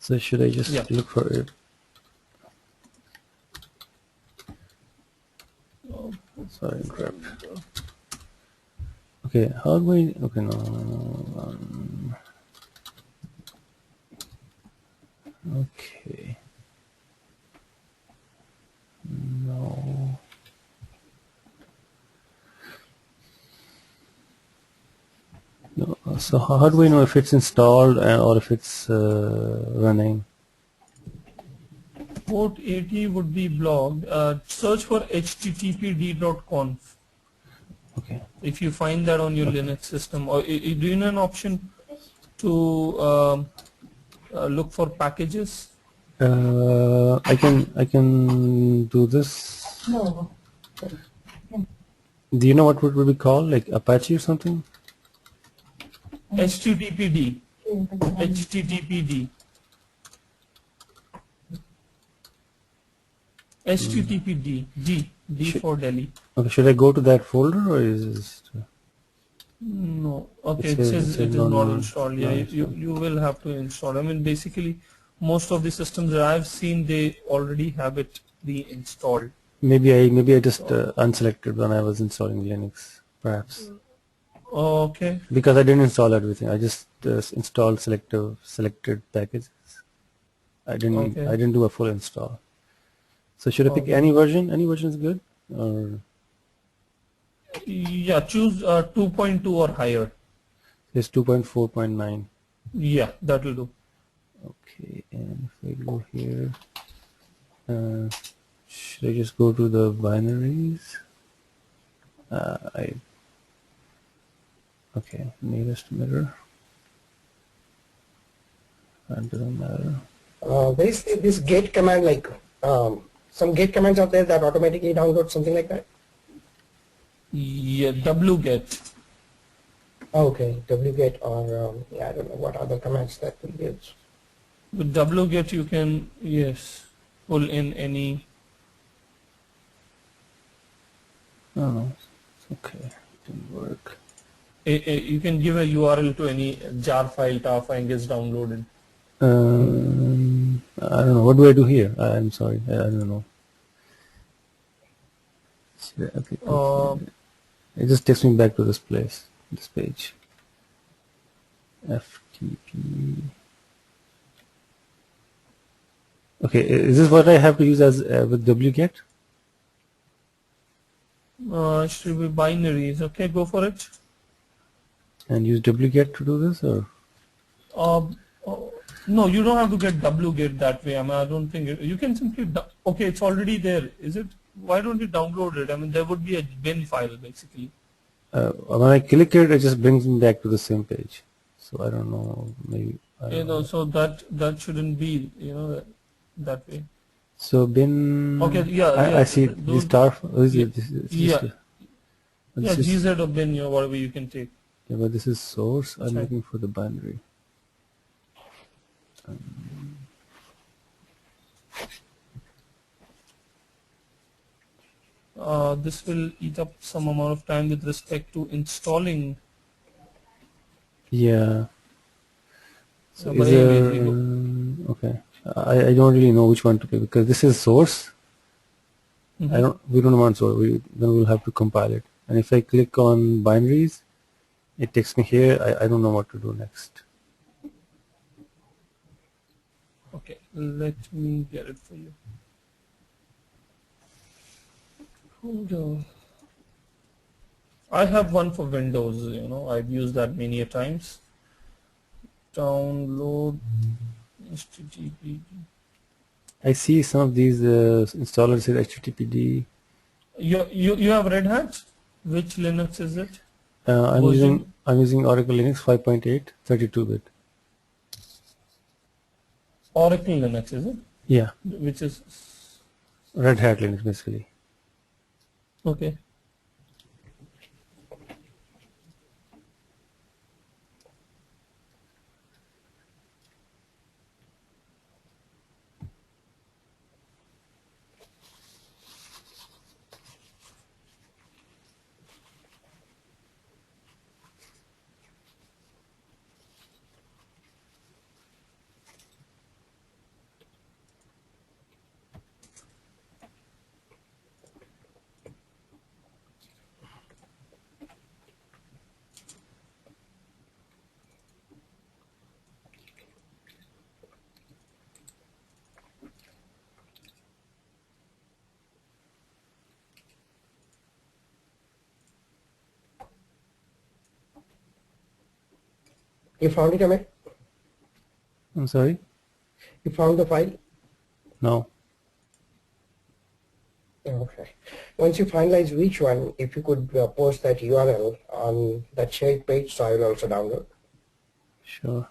So should I just look for it? Sorry, grab. Okay, how do I? Okay, no. Okay. No. No. So how do we know if it's installed or if it's running? Port 80 would be blocked. Search for httpd.conf. Okay. If you find that on your Linux system, or do you know an option to look for packages? I can do this. No. Do you know what would be called, like Apache or something? httpd. httpd. httpd. D Should, for Delhi. okay, should I go to that folder or is this? No. Okay, It it says says it is not no, installed. no Yeah, install. you will have to install. I mean, basically, most of the systems that I've seen, they already have it pre-installed. Maybe I just unselected when I was installing Linux, perhaps. Okay. Because I didn't install everything. I just installed selected packages. I Okay. didn't do a full install. So should I pick Okay. any version? Any version is good, or Yeah, choose 2.2 or higher. it's 2.4.9? Yeah, that will do. Okay, and if I go here, uh, should I just go to the binaries? Okay, nearest mirror. That doesn't matter. There is this get command, like some get commands out there that automatically download something like that. Yeah, wget. Okay, wget or yeah, I don't know what other commands that will use. With wget you can, yes, pull in any. Oh, it's okay. It didn't work. You can give a URL to any jar file, tar file, and gets downloaded. I don't know. What do I do here? I'm sorry. I don't know. Okay, Uh, it just takes me back to this place, this page. FTP. Okay, is this what I have to use as with wget? should be binaries. Okay, go for it. And use wget to do this, or? No, you don't have to get wget that way. I mean, I don't think you can simply. Okay, it's already there. Is it? Why don't you download it? I mean, there would be a bin file basically. When I click it, it just brings me back to the same page. So I don't know. Maybe I don't know. So that shouldn't be that way. So bin. Okay, yeah, I see this star. Is yeah, it? It's yeah, just. yeah, This is. GZ or bin, whatever you can take. Yeah, but this is source. I'm Sorry. looking for the binary. This will eat up some amount of time with respect to installing. Yeah. So But is anyways, there? Okay. I don't really know which one to pick because this is source. Mhm. We don't want source. Then we'll have to compile it. And if I click on binaries, it takes me here. I don't know what to do next. Okay, let me get it for you. Hold on. I have one for Windows. I've used that many a times. Download HTTP. I see some of these installers say HTTPD. You have Red Hat? Which Linux is it? I'm Version? using Oracle Linux 5.8 32-bit. Oracle Linux, is it? Yeah, Which is Red Hat Linux basically. okay. You found it, Amit? I'm sorry? You found the file? No. Okay. Once you finalize which one, if you could post that URL on that shared page, so I will also download. Sure.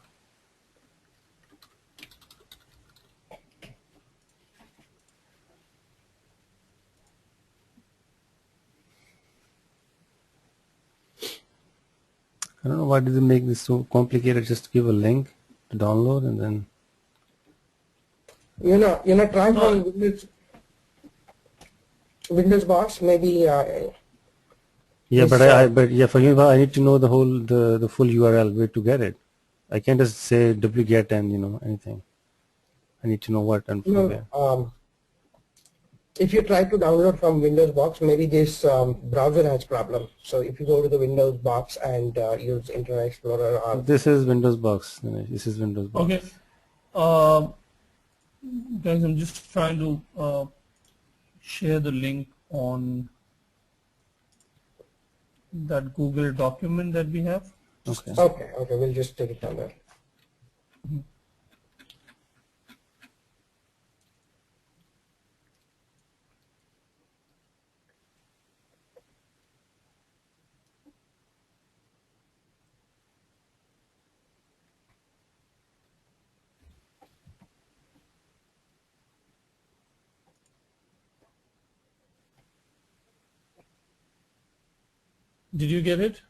I don't know why did they make this so complicated. Just give a link to download and then. You're not trying No, from Windows box, maybe. Yeah, This, but yeah, for you, I need to know the full URL where to get it. I can't just say wget and anything. I need to know what and from where. If you try to download from Windows box, maybe this browser has problem. So if you go to the Windows box and use Internet Explorer or This is Windows Box. This is Windows Box. okay. Uh, guys, I'm just trying to share the link on that Google document that we have. Okay. okay, we'll just take it down there. Did you get it?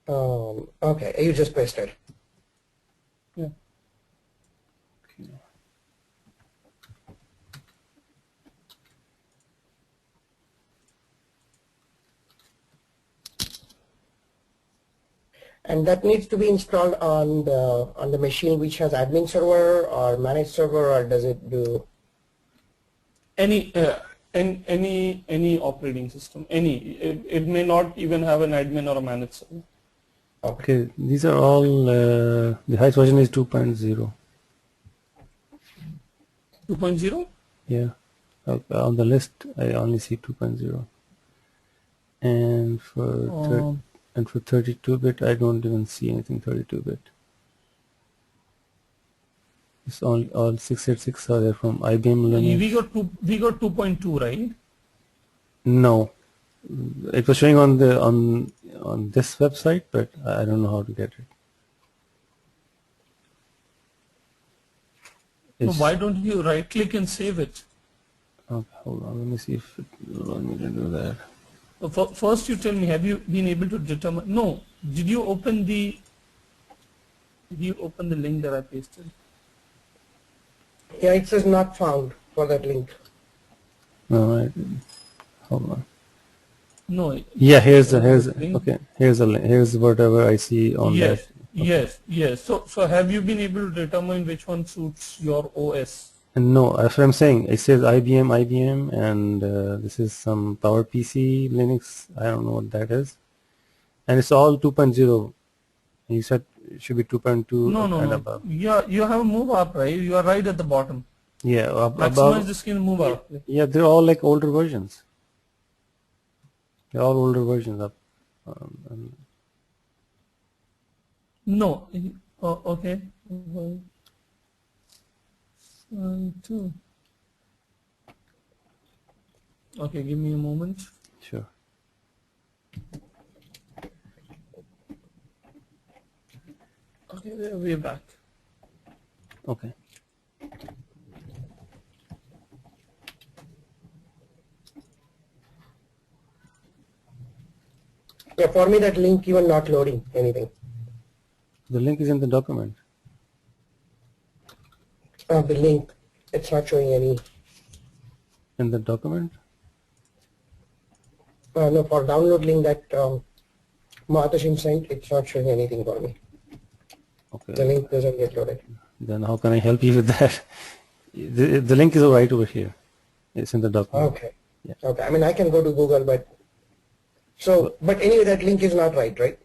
Okay, you just pasted. Yeah. Okay. And that needs to be installed on the machine which has admin server or managed server, or does it do? Any operating system, it may not even have an admin or a managed server. Okay, these are all, the highest version is 2.0. 2.0? Yeah, on the list I only see 2.0. And for 32-bit I don't even see anything 32-bit. It's all 686 are there from IBM Linux. We got 2.2, right? No, it was showing on this website, but I don't know how to get it. So why don't you right click and save it? Okay, hold on, let me see if it will allow me to do that. So first you tell me, have you been able to determine? No. Did you open the link that I pasted? Yeah, it says not found for that link. No, hold on. No. Yeah, here's link. okay. Here's a link. Here's whatever I see on that. Yes, yes. So have you been able to determine which one suits your OS? And no, that's what I'm saying. It says IBM, and this is some PowerPC Linux. I don't know what that is, and it's all 2.0. You said it should be 2.2 and above. Yeah, you have a move up, right? You are right at the bottom. Yeah, Maximize above. the screen, move up. Yeah, they're all like older versions. They're all older versions of. No. Okay. 2. Okay, give me a moment. Sure. Okay, we're back. Okay. Yeah, for me that link even not loading anything. The link is in the document. The link, it's not showing any. In the document? No, for download link that Mahatashim sent, it's not showing anything for me. Okay. The link doesn't get loaded. Then how can I help you with that? The link is right over here. It's in the document. Okay. Yeah. Okay. I mean, I can go to Google, but so, but anyway, that link is not right?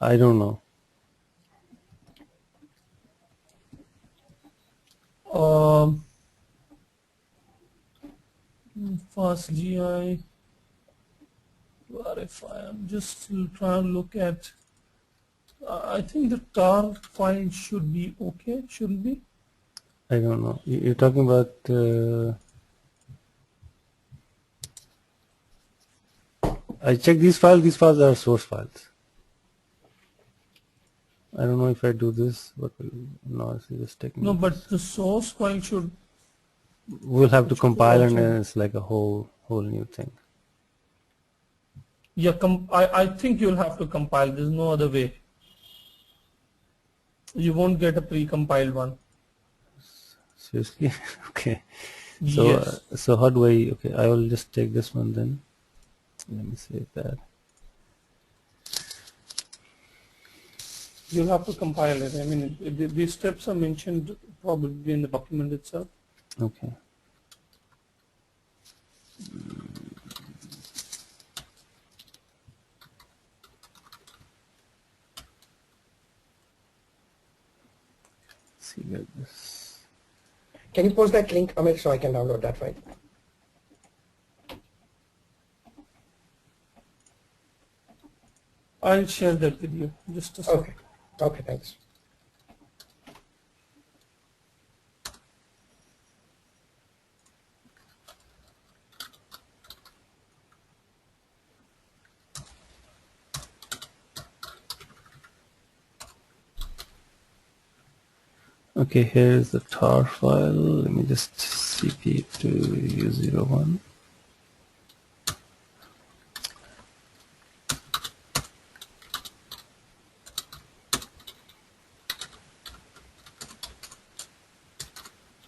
I don't know. Fast GI. RFI. I'm just still trying to look at I think the tar file should be okay, shouldn't be? I don't know. You're talking about. I checked these files. These files are source files. I don't know if I do this. What will no? It's just taking. No, This. but the source file should. We'll have to It should compile, and also. then it's like a whole new thing. Yeah, I think you'll have to compile. There's no other way. You won't get a pre-compiled one. Seriously? Okay. Yes. So how do I? Okay, I will just take this one then. Let me save that. You'll have to compile it. I mean, these steps are mentioned probably in the document itself. Okay. See where this. Can you post that link, Amir, so I can download that file? I'll share that with you. Just a second. Okay. Okay, thanks. Okay, here is the tar file. Let me just cp to u01.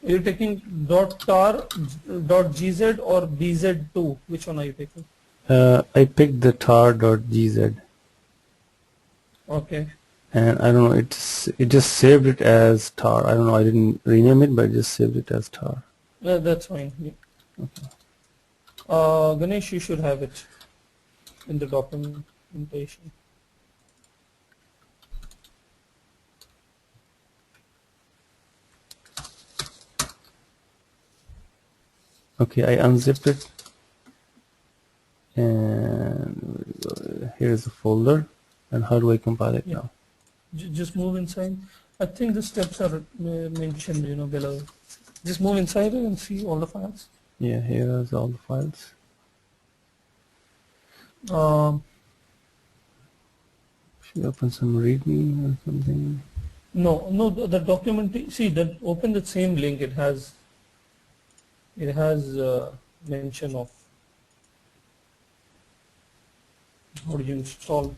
Are you taking .tar, .gz or bz2? Which one are you taking? I picked the tar.gz, Okay. and I don't know. It just saved it as tar. I don't know. I didn't rename it, but I just saved it as tar. That's fine. Yeah. Okay. Ganesh, you should have it in the documentation. Okay, I unzipped it, and here's the folder. And how do I compile it Yeah. now? Just move inside. I think the steps are mentioned, below. Just move inside and see all the files. Yeah, here's all the files. Um, Should we open some README or something? no, the document. See, open the same link. It has mention of how do you install.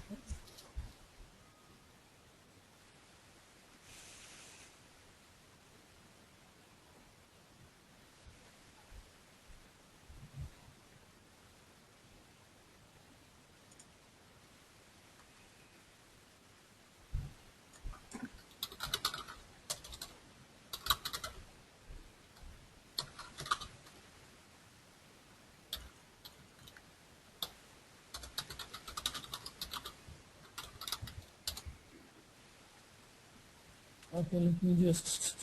Okay, let me just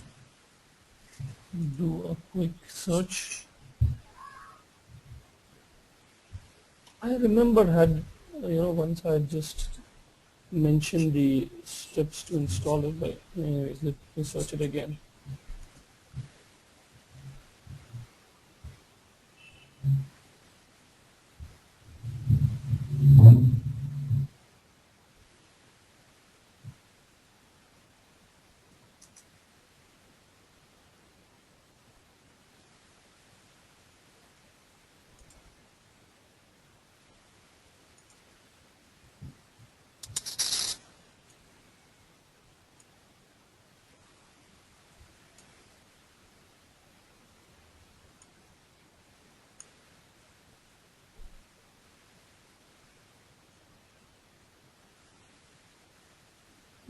do a quick search. I remember once I just mentioned the steps to install it, but anyways, let me search it again.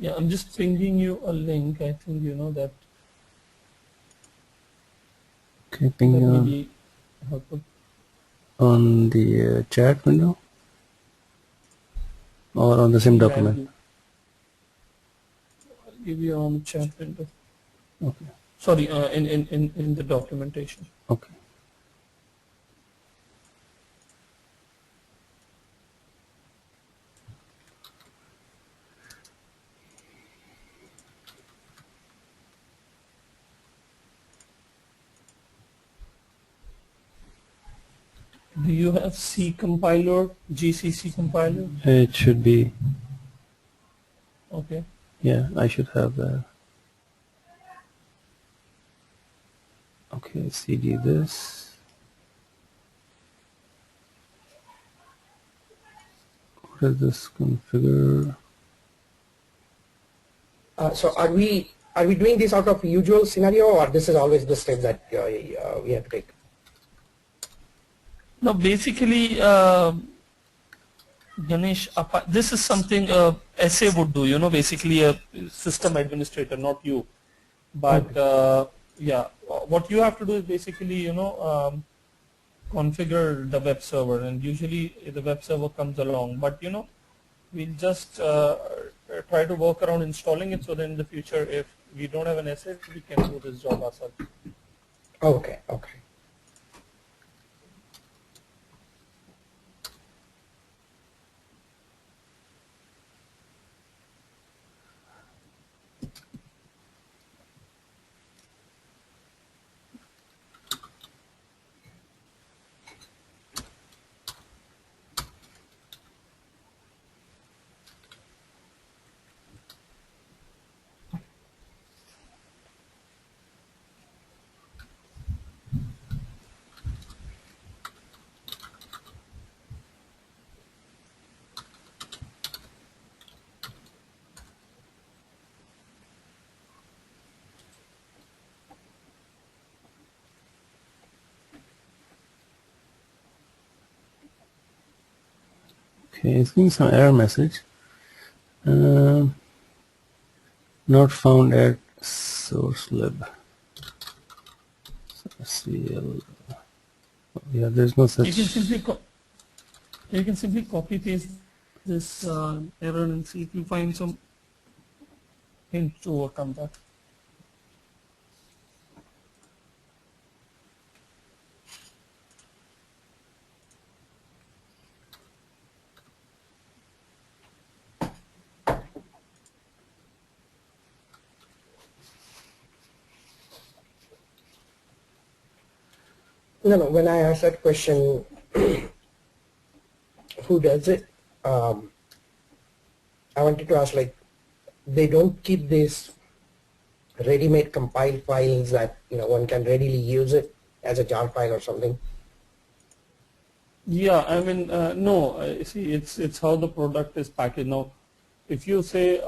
Yeah, I'm just pinging you a link. I think you know that Okay, ping that may be helpful. on the chat window or on the same Yeah, document. I'll give you on chat window. Okay. Sorry, in the documentation. Okay. Do you have C compiler, GCC compiler? It should be, Okay. yeah, I should have that. Okay, CD this. What is this configure? So are we doing this out of usual scenario, or this is always the step that we have to take? Now, basically, Ganesh, this is something SA would do. Basically a system administrator, not you. But yeah, what you have to do is basically, configure the web server, and usually the web server comes along. But we'll just try to work around installing it, so that in the future, if we don't have an SA, we can do this job ourselves. Okay, okay. Okay, it's giving some error message. Not found at source lib. CL. Yeah, there's no such. You can simply copy paste this error and see if you find some hint to overcome that. No, when I asked that question, who does it? I wanted to ask, like, they don't keep these ready-made compiled files that one can readily use it as a jar file or something. Yeah, I mean, no. See, it's how the product is packaged. Now, if you say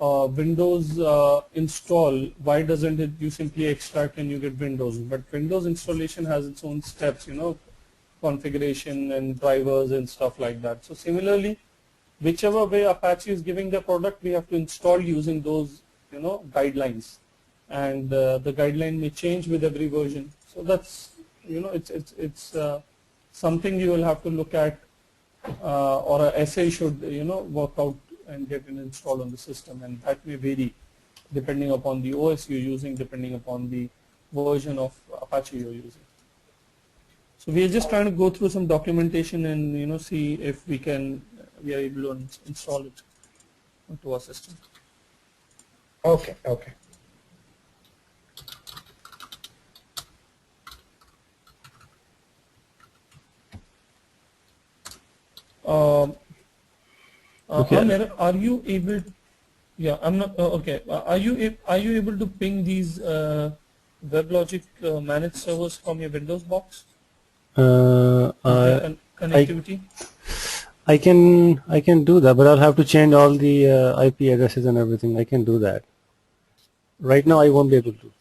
Windows install, why doesn't it you simply extract and you get Windows? But Windows installation has its own steps, configuration and drivers and stuff like that. So similarly, whichever way Apache is giving the product, we have to install using those, guidelines, and the guideline may change with every version. So that's, it's something you will have to look at, or a SA should, work out and get it installed on the system, and that may vary depending upon the OS you're using, depending upon the version of Apache you're using. So we are just trying to go through some documentation and see if we are able to install it onto our system. Okay, okay. Okay. Amir, are you able? Yeah, I'm not. Okay, are you able to ping these WebLogic managed servers from your Windows box? Connectivity. I can do that, but I'll have to change all the IP addresses and everything. I can do that. Right now, I won't be able to.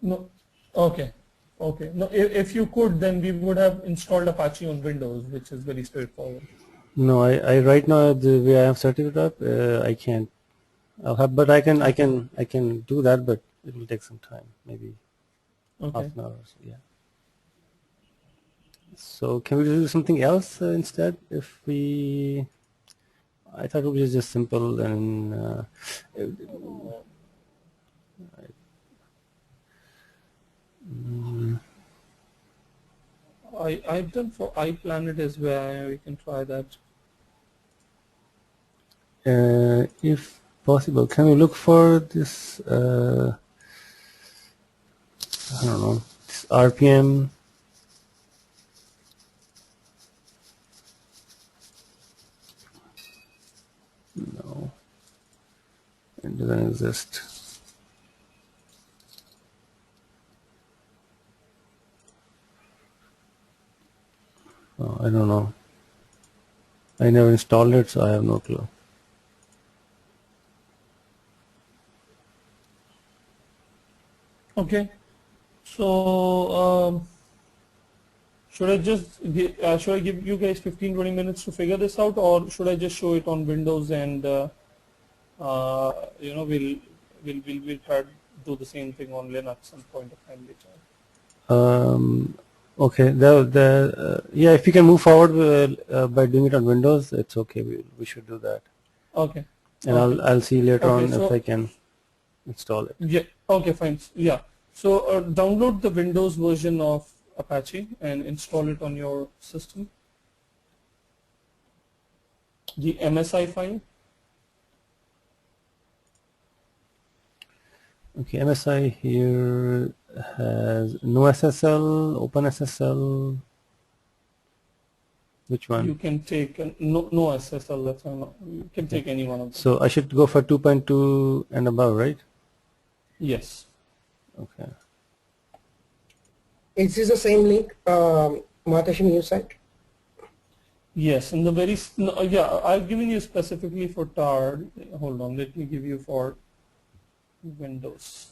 No. Okay. Okay. No, if you could, then we would have installed Apache on Windows, which is very straightforward. No, I right now the way I have set it up, I can't. I'll have, but I can do that, but it will take some time, maybe half an hour or so. Yeah. So can we do something else instead? If we, I thought it was just simple and. I've done for iPlanet as well. We can try that. If possible, can we look for this? I don't know, this RPM No, it doesn't exist. Oh, I don't know. I never installed it, so I have no clue. Okay. So should I give you guys 15-20 minutes to figure this out, or should I just show it on Windows and we'll try to do the same thing on Linux some point of time later. Okay, yeah, if you can move forward by doing it on Windows, it's okay. We should do that, Okay. and Okay. I'll see later Okay. on if I So can install it. yeah. Okay. Fine. Yeah. So download the Windows version of Apache and install it on your system. The MSI file. Okay, MSI here has no SSL, OpenSSL. Which You one? can take no SSL. That's not. You can take any one of them. So I should go for 2.2 and above, right? Yes. Okay. Is this the same link, Matashim, you sent? Yes, in the yeah, I've given you specifically for tar. Hold on, let me give you for Windows.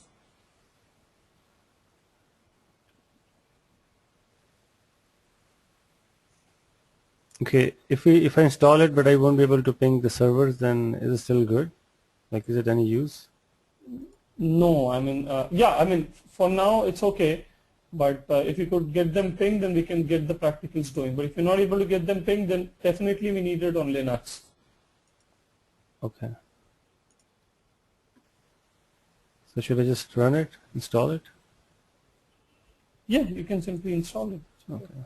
Okay, if I install it, but I won't be able to ping the servers, then is it still good? Like, is it any use? No, I mean, yeah, I mean, for now it's okay, but if you could get them pinged, then we can get the practicals doing. But if you're not able to get them pinged, then definitely we need it on Linux. Okay. So should I just run it, install it? Yeah, you can simply install it. Okay.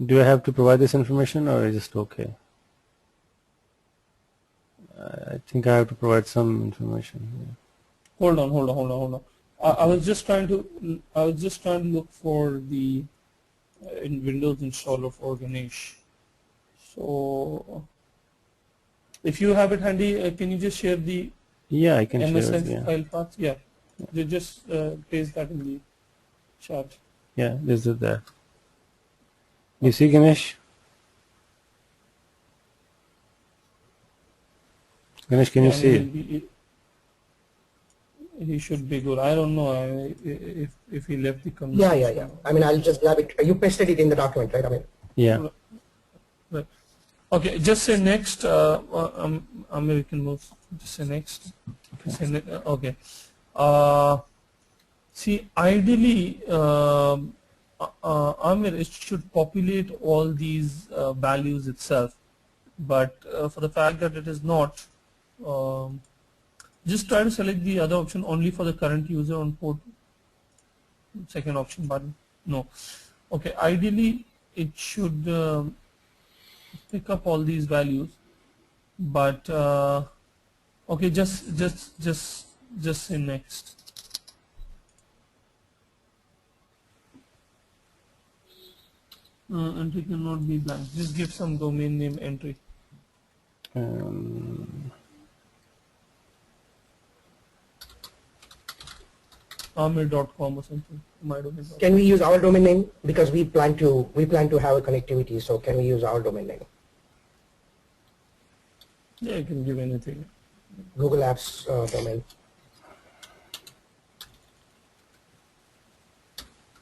Do I have to provide this information, or is it okay? I think I have to provide some information here. Hold on. I was just trying to look for the in Windows installer for Ganesh. So if you have it handy, can you just share the Yeah, I can share MSI it. Yeah. file path? Yeah, you just paste that in the chat. Yeah, this is there. You see, Ganesh? Ganesh, can you Yeah, I see it? mean, he should be good. I don't know if he left the conversation. Yeah. I mean, I'll just grab it. You pasted it in the document, right? I mean, Yeah. Right. Okay, just say next. American moves. Just say next. Say okay. See, ideally, Amir, it should populate all these values itself, but for the fact that it is not, just try to select the other option only for the current user on port. Second option button. No. Okay. Ideally, it should pick up all these values, but okay, just say next. Entry cannot be blank. Just give some domain name entry. Amir.com or something. My domain. can we use our domain name because we plan to have a connectivity? So can we use our domain name? Yeah, you can give anything. Google Apps domain.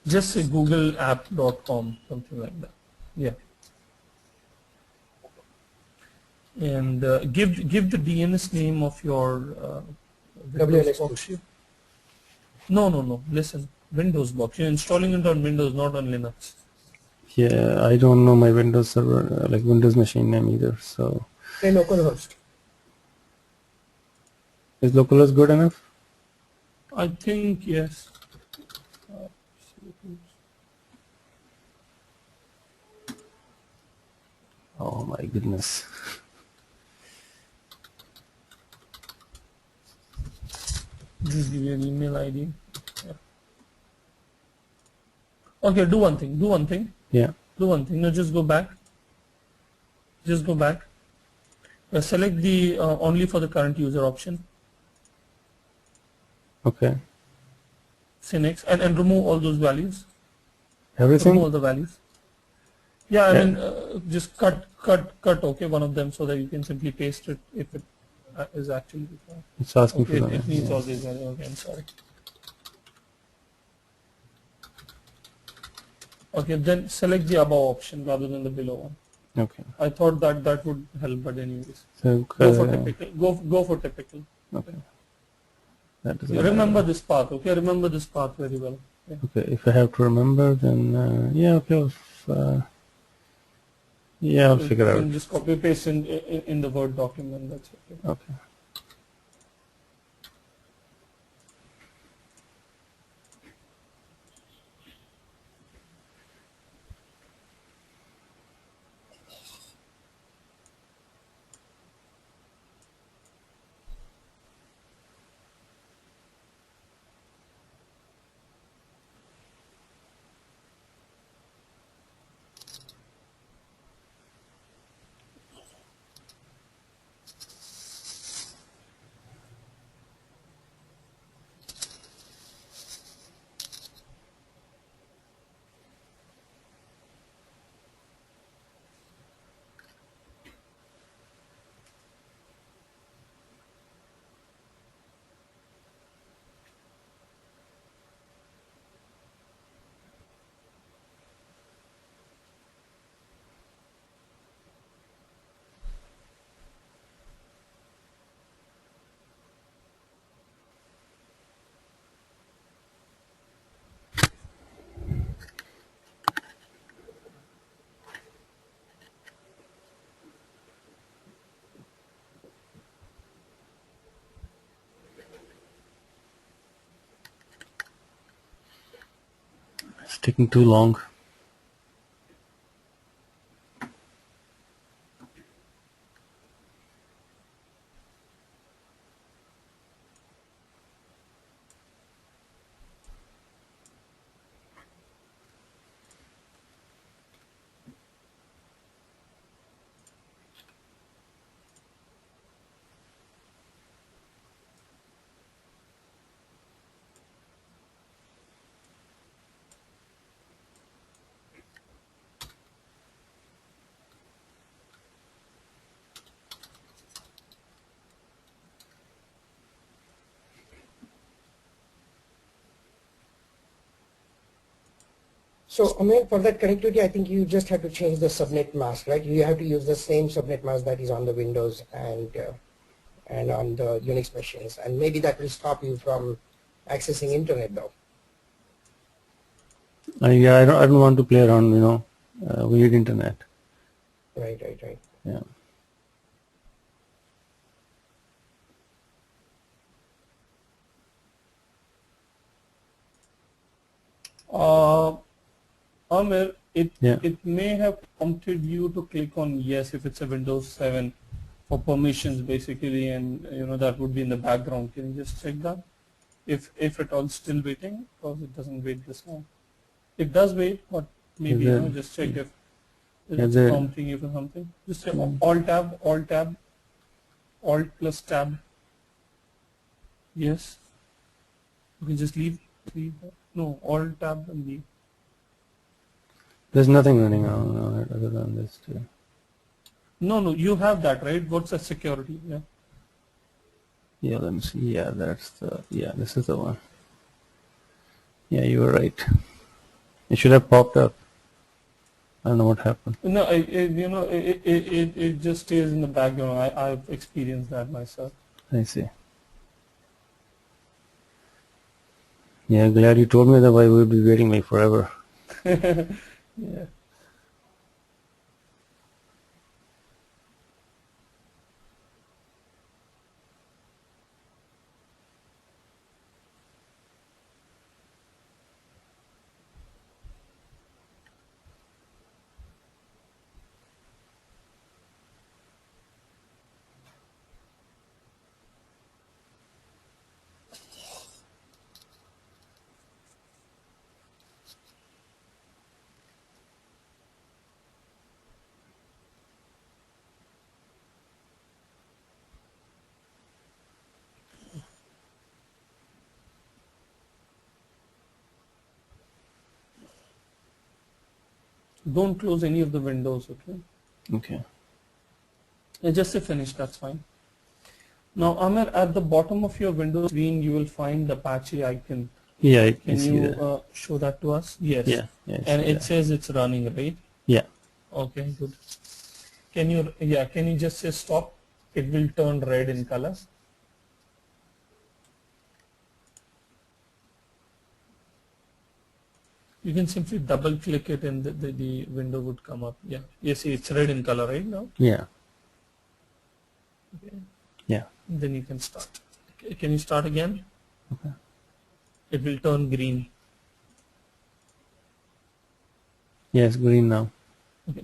Just say googleapp.com, something like that. Yeah. And give the DNS name of your Windows box. No. Listen, Windows box. You're installing it on Windows, not on Linux. Yeah, I don't know my Windows server, like Windows machine name either. So Say localhost. is localhost good enough? I think yes. Oh my goodness. Just give you an email ID. Yeah. Okay, do one thing. Yeah. Do one thing. No, just go back. Just go back. Select the only for the current user option. Okay. Say next, and remove all those values. Remove Everything? all the values. Yeah, I Yeah. mean, just cut. Okay, one of them so that you can simply paste it if it is actually required. It's asking for Okay, them. it needs Yeah. all these values. Okay, I'm sorry. Okay, then select the above option rather than the below one. Okay. I thought that would help, but anyways, So, go for typical. Go for typical. okay. That doesn't Yeah, remember matter. this path. Okay, remember this path very well. Yeah. Okay. If I have to remember, then yeah. Okay. Yeah, I'll You figure out. can just copy paste in the Word document. That's okay. Okay. It's taking too long. So, Amir, for that connectivity, I think you just have to change the subnet mask, right? You have to use the same subnet mask that is on the Windows and on the Unix machines, and maybe that will stop you from accessing internet, though. Yeah, I don't want to play around. We need internet. Right, right, right. Yeah. Uh, Amir, Yeah. it may have prompted you to click on yes if it's a Windows 7 for permissions basically, and that would be in the background. Can you just check that? If at all still waiting, because it doesn't wait this long. It does wait, but Is maybe it? just check if Is it's it? prompting you for something. Just say Alt plus tab. Yes. You can just leave that. No, Alt tab and leave. There's nothing running on it other than this too. No, you have that, right? What's the security? Yeah. Yeah, let me see. Yeah, this is the one. Yeah, you were right. It should have popped up. I don't know what happened. No, it just stays in the background. I've experienced that myself. I see. Yeah, glad you told me, otherwise we would be waiting like forever. Yeah. Don't close any of the windows, okay? Okay. Just say finish, that's fine. Now, Amir, at the bottom of your Windows screen, you will find the Apache icon. Yeah, I Can see you that. show that to us? Yes. Yeah, I And see it that. says it's running, right? Yeah. Okay, good. Can you just say stop? It will turn red in color. You can simply double click it and the window would come up. Yeah. You see it's red in color right now. Yeah. Okay. Yeah. Then you can start. Okay. Can you start again? Okay. It will turn green. Yeah, it's green now. Okay.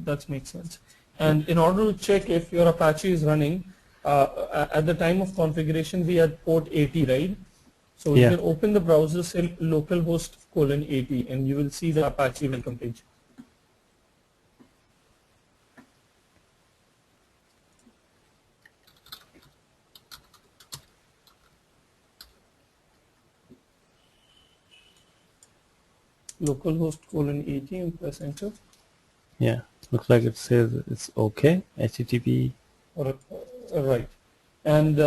That makes sense. And in order to check if your Apache is running, at the time of configuration we had port 80, right? So you Yeah. can open the browser, say localhost :80, and you will see the Apache welcome page. Localhost :80 and press enter. Yeah. Looks like it says it's okay. HTTP. Right. And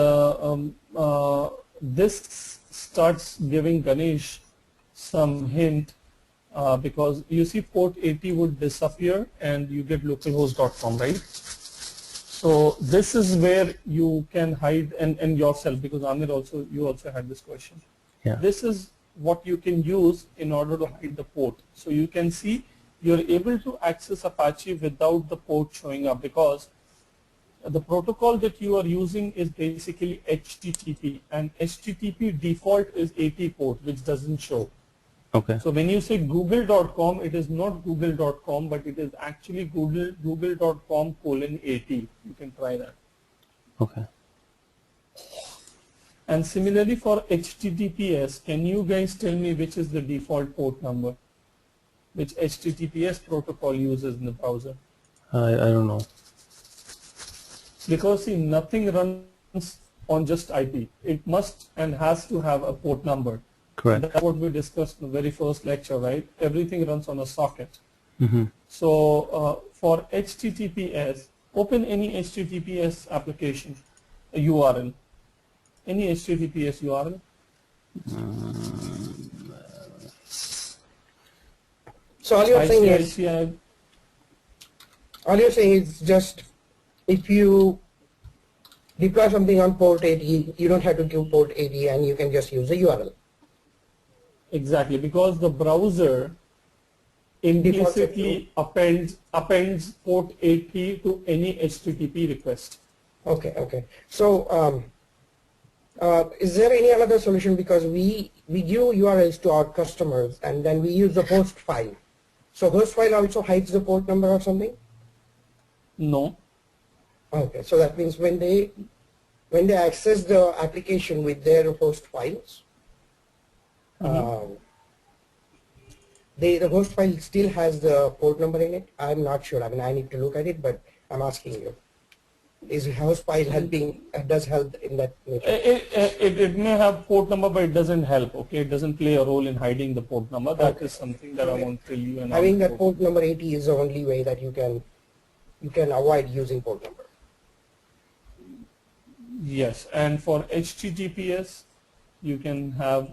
this starts giving Ganesh some hint because you see port 80 would disappear and you get localhost.com, right? So this is where you can hide and yourself, because Amir you also had this question. Yeah. This is what you can use in order to hide the port. So you can see you're able to access Apache without the port showing up, because the protocol that you are using is basically HTTP, and HTTP default is 80 port, which doesn't show. Okay. So when you say google.com, it is not google.com, but it is actually google.com :80. You can try that. Okay. And similarly for HTTPS, can you guys tell me which is the default port number, which HTTPS protocol uses in the browser? I don't know. Because see, nothing runs on just IP. It must and has to have a port number. Correct. That's what we discussed in the very first lecture, right? Everything runs on a socket. Mm-hmm. So for HTTPS, open any HTTPS application, a URL, any HTTPS URL. So all you're saying is just if you deploy something on port 80, you don't have to give port 80 and you can just use the URL. Exactly, because the browser implicitly appends port 80 to any HTTP request. Okay. So is there any other solution, because we give URLs to our customers and then we use the host file. So host file also hides the port number or something? No. Okay, so that means when they access the application with their host files, the host file still has the port number in it. I'm not sure. I mean, I need to look at it, but I'm asking you. Is host file helping? Does help in that nature? It may have port number, but it doesn't help. Okay, it doesn't play a role in hiding the port number. That is something that I won't tell you. And having that port number 80 is the only way that you can avoid using port number. Yes, and for HTTPS, you can have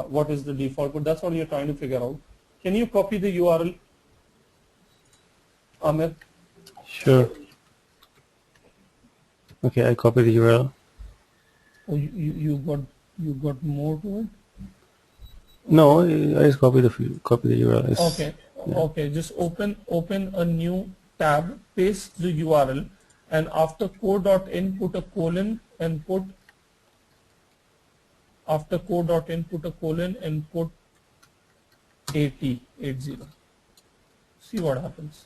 what is the default, but that's what you're trying to figure out. Can you copy the URL, Amir? Sure. Okay, I copy the URL. Oh, you got more to it? No, I just copy the URL. Okay. Yeah. Okay, just open a new tab, paste the URL, and after core.in put a colon and put after core.in put a colon and put 80. See what happens.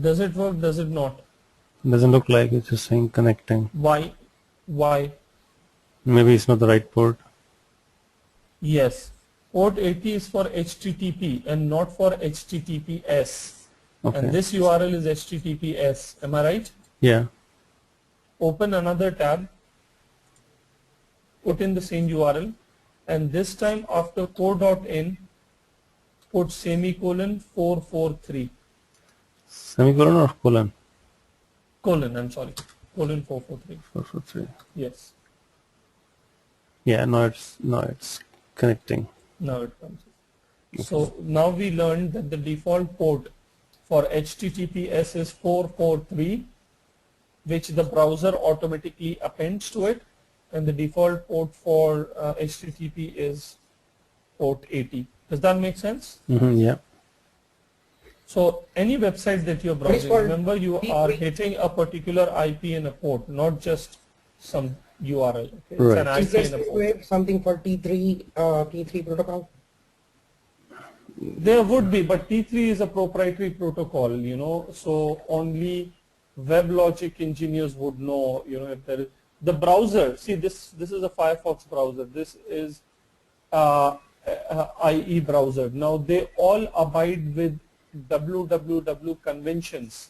Does it work? Does it not? Doesn't look like it's just saying connecting. Why? Maybe it's not the right port. Yes. Port 80 is for HTTP and not for HTTPS. Okay. And this URL is HTTPS. Am I right? Yeah. Open another tab, put in the same URL, and this time after core.in, put semicolon 443. Semicolon or colon? Colon, I'm sorry. Colon 443. 443. Yes. Yeah, now it's connecting. Now it comes. So now we learned that the default port for HTTPS is 443, which the browser automatically appends to it, and the default port for HTTP is port 80. Does that make sense? Yeah. So any website that you're What is browsing, called remember you are T3? hitting a particular IP and a port, not just some URL. Okay? It's Right. an Is IP and a port. there something for T3 protocol? There would be, but T3 is a proprietary protocol, you know, so only WebLogic engineers would know, you know, if there is the browser. See, this is a Firefox browser. This is IE browser. Now they all abide with www conventions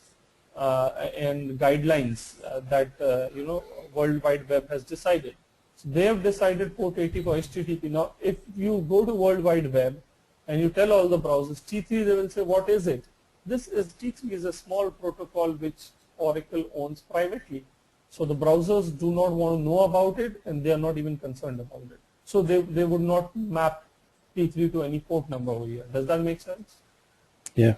and guidelines that you know, World Wide Web has decided. So they have decided port 80 for HTTP. Now, if you go to World Wide Web and you tell all the browsers T3, they will say, what is it? This is T3 is a small protocol which Oracle owns privately. So the browsers do not want to know about it, and they are not even concerned about it. So they would not map T3 to any port number over here. Does that make sense? Yeah.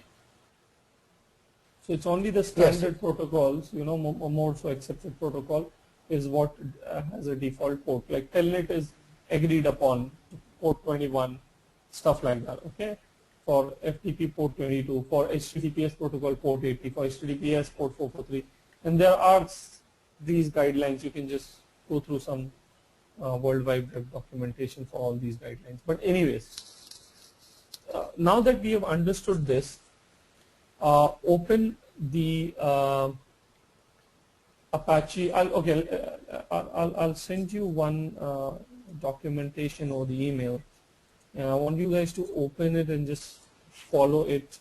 So it's only the standard protocols, you know, more so accepted protocol is what has a default port. Like Telnet is agreed upon, port 21, stuff like that, okay? For FTP port 22, for HTTPS protocol port 80, for HTTPS port 443. And there are these guidelines. You can just go through some World Wide Web documentation for all these guidelines. But anyways, now that we have understood this, open the Apache. I'll send you one documentation over the email, and I want you guys to open it and just follow it.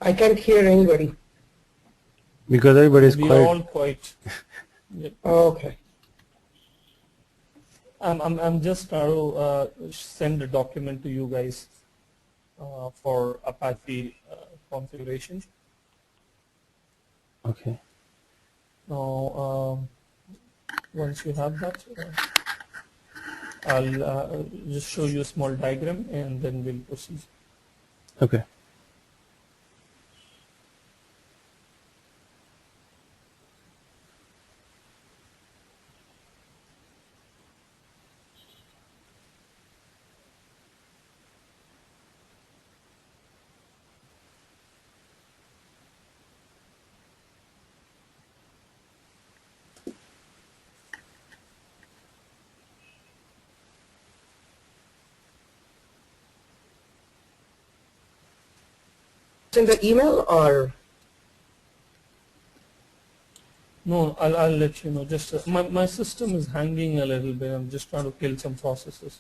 I can't hear anybody. Because everybody's We are quiet. all quite. Yeah. Okay. I'm just trying to send a document to you guys for Apache configuration. Okay. Now, once you have that, I'll just show you a small diagram and then we'll proceed. Okay. In the email or? No, I'll let you know. Just my system is hanging a little bit. I'm just trying to kill some processes.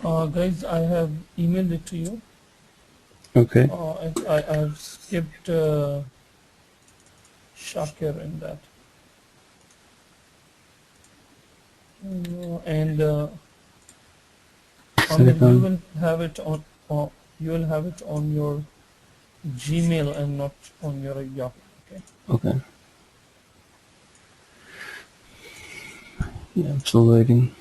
Guys, I have emailed it to you. Okay. I have skipped Shakir in that. And Send it Amir, you on. will have it on. You will have it on your Gmail and not on your Yahoo. Okay. Okay. Yeah, I'm still waiting.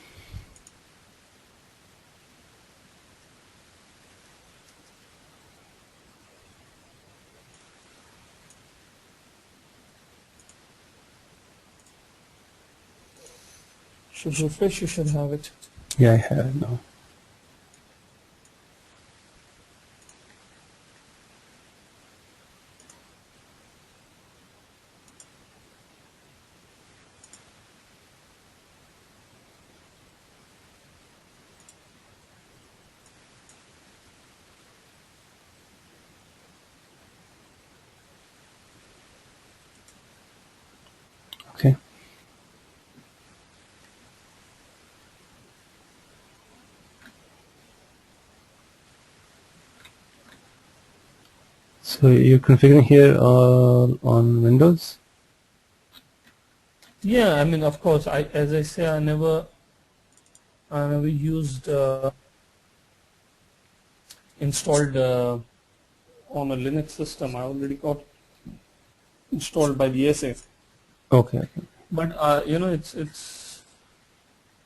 Should refresh. You should have it. Yeah, I have it now. Okay. So you're configuring here on Windows? Yeah, I mean, of course. As I say, I never used installed on a Linux system. I already got installed by the SA. Okay. Okay. But it's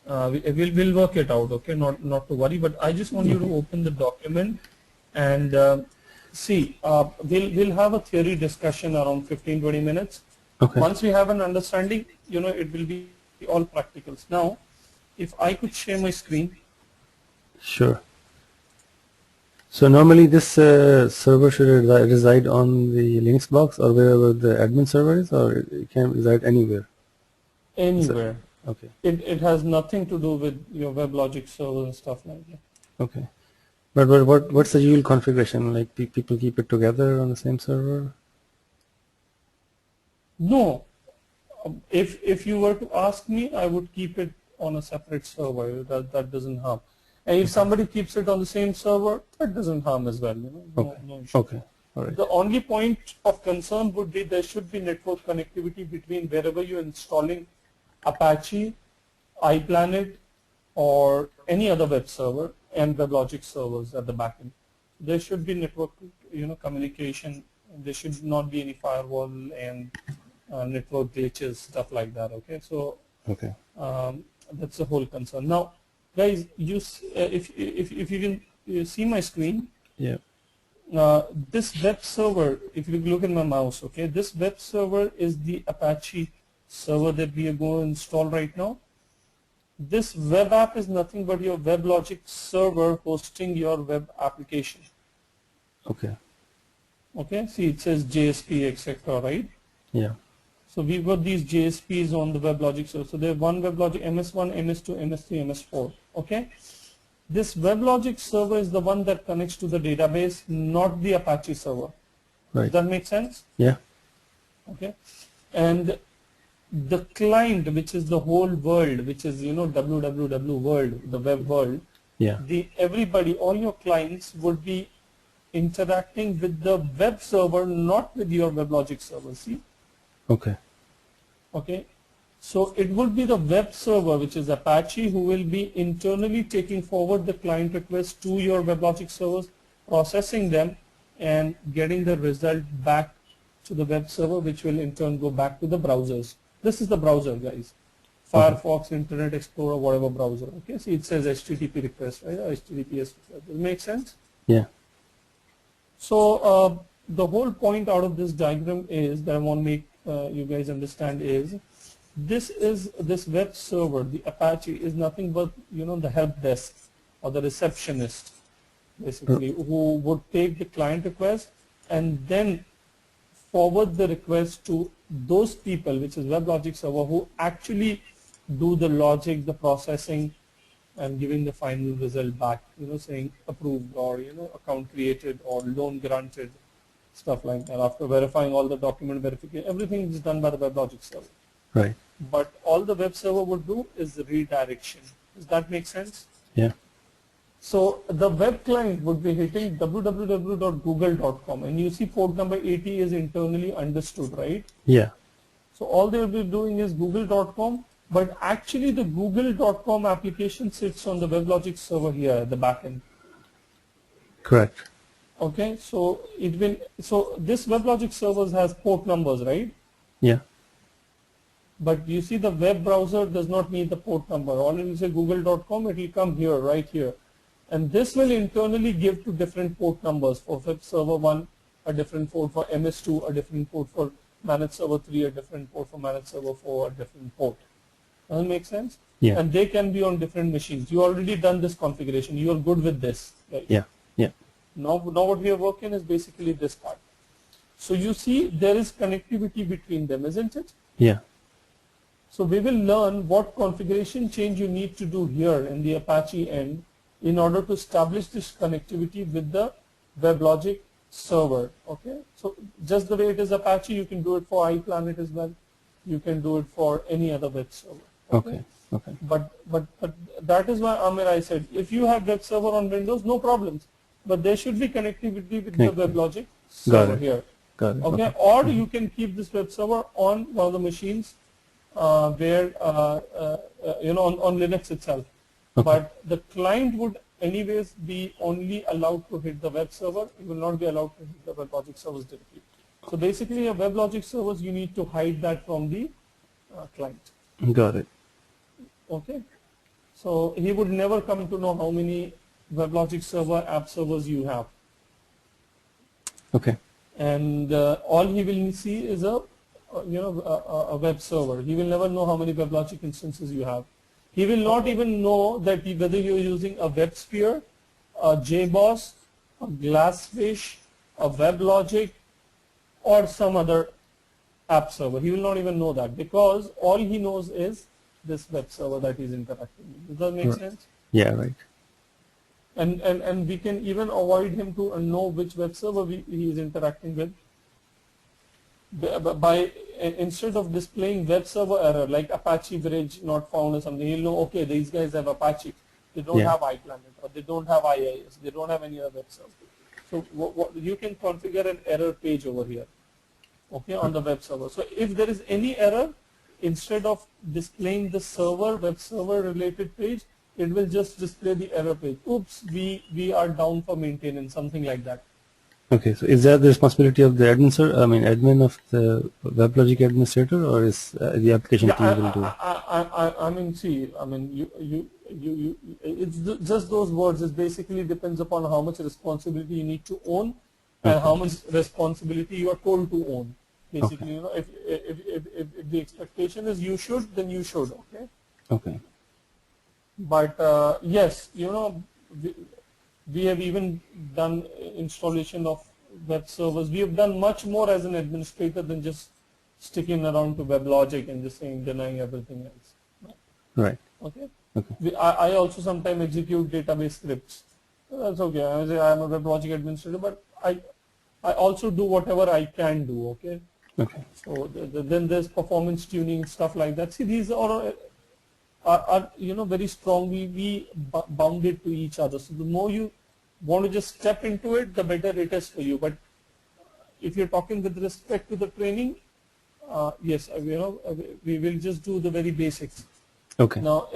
we'll work it out. Okay, not to worry. But I just want you to open the document and see. We'll have a theory discussion around 15-20 minutes. Okay. Once we have an understanding, it will be all practicals. Now, if I could share my screen. Sure. So normally this server should reside on the Linux box or wherever the admin server is, or it can reside anywhere? Anywhere. Okay. It has nothing to do with your WebLogic server and stuff like that. Okay. But what's the usual configuration? Like people keep it together on the same server? No. If you were to ask me, I would keep it on a separate server. That doesn't harm. And if somebody keeps it on the same server, that doesn't harm as well. Okay. No issue. Okay. All right. The only point of concern would be there should be network connectivity between wherever you're installing Apache, iPlanet, or any other web server and WebLogic servers at the backend. There should be network, communication. There should not be any firewall and network glitches, stuff like that. Okay, so Okay. that's the whole concern. Now, guys, if you can see my screen. Yeah. This web server, if you look at my mouse, okay, this web server is the Apache server that we are going to install right now. This web app is nothing but your WebLogic server hosting your web application. Okay. Okay, see it says JSP, etc., right? Yeah. So we've got these JSPs on the WebLogic server. So there's one WebLogic MS1, MS2, MS3, MS4. Okay. This WebLogic server is the one that connects to the database, not the Apache server. Right. Does that make sense? Yeah. Okay. And the client, which is the whole world, which is www world, the web world. Yeah. Everybody, all your clients would be interacting with the web server, not with your WebLogic server. See? Okay. Okay. So it would be the web server, which is Apache, who will be internally taking forward the client requests to your WebLogic servers, processing them, and getting the result back to the web server, which will in turn go back to the browsers. This is the browser, guys. Firefox, Internet Explorer, whatever browser. Okay, see it says HTTP request, right? HTTPS request. Does it make sense? Yeah. So the whole point out of this diagram is that I want to make you guys understand is this web server, the Apache, is nothing but the help desk or the receptionist, basically, who would take the client request and then forward the request to those people, which is WebLogic server, who actually do the logic, the processing, and giving the final result back, saying approved or account created or loan granted, stuff like that. After verifying all the document verification, everything is done by the WebLogic server. Right. But all the web server would do is redirection. Does that make sense? Yeah. So the web client would be hitting www.google.com, and you see port number 80 is internally understood, right? Yeah. So all they will be doing is google.com, but actually the google.com application sits on the WebLogic server here at the backend. Correct. Okay, so this WebLogic server has port numbers, right? Yeah. But you see the web browser does not need the port number. All it will say google.com, it will come here, right here. And this will internally give to different port numbers. For web server 1, a different port; for MS2, a different port; for managed server 3, a different port; for managed server 4, a different port. Does that make sense? Yeah. And they can be on different machines. You already done this configuration. You are good with this, right? Yeah. Yeah. Now what we are working is basically this part. So you see there is connectivity between them, isn't it? Yeah. So we will learn what configuration change you need to do here in the Apache end in order to establish this connectivity with the WebLogic server. Okay, so just the way it is Apache, you can do it for iPlanet as well. You can do it for any other web server. Okay. Okay. But that is why, Amir, I said if you have web server on Windows, no problems. But there should be connectivity with the WebLogic server here. Got it. Okay, or you can keep this web server on one of the machines where on Linux itself. Okay. But the client would anyways be only allowed to hit the web server. You will not be allowed to hit the WebLogic servers directly. So basically, a WebLogic servers, you need to hide that from the client. Got it. Okay, so he would never come to know how many WebLogic server app servers you have. Okay. And all he will see is a web server. He will never know how many WebLogic instances you have. He will not even know that whether you're using a WebSphere, a JBoss, a Glassfish, a WebLogic, or some other app server. He will not even know that, because all he knows is this web server that he's interacting with. Does that make sense? Yeah, right. And we can even avoid him to know which web server he is interacting with by instead of displaying web server error like Apache bridge not found or something. He'll know, okay, these guys have Apache, they don't have iPlanet, or they don't have IIS, they don't have any other web server. So you can configure an error page over here, okay, on the web server. So if there is any error, instead of displaying the web server related page, it will just display the error page. Oops, we are down for maintenance, something like that. Okay, so is that the responsibility of the admin of the WebLogic administrator, or is the application team will do? It's just those words. It basically depends upon how much responsibility you need to own and how much responsibility you are told to own. Basically, if the expectation is you should, then you should. Okay. Okay. But yes, we have even done installation of web servers. We have done much more as an administrator than just sticking around to WebLogic and just denying everything else. Right. Okay. Okay. I also sometimes execute database scripts. That's okay. I'm a WebLogic administrator, but I also do whatever I can do. Okay. Okay. So then there's performance tuning, stuff like that. See, these are very strongly bounded to each other. So the more you want to just step into it, the better it is for you. But if you're talking with respect to the training, yes, we will just do the very basics. Okay. Now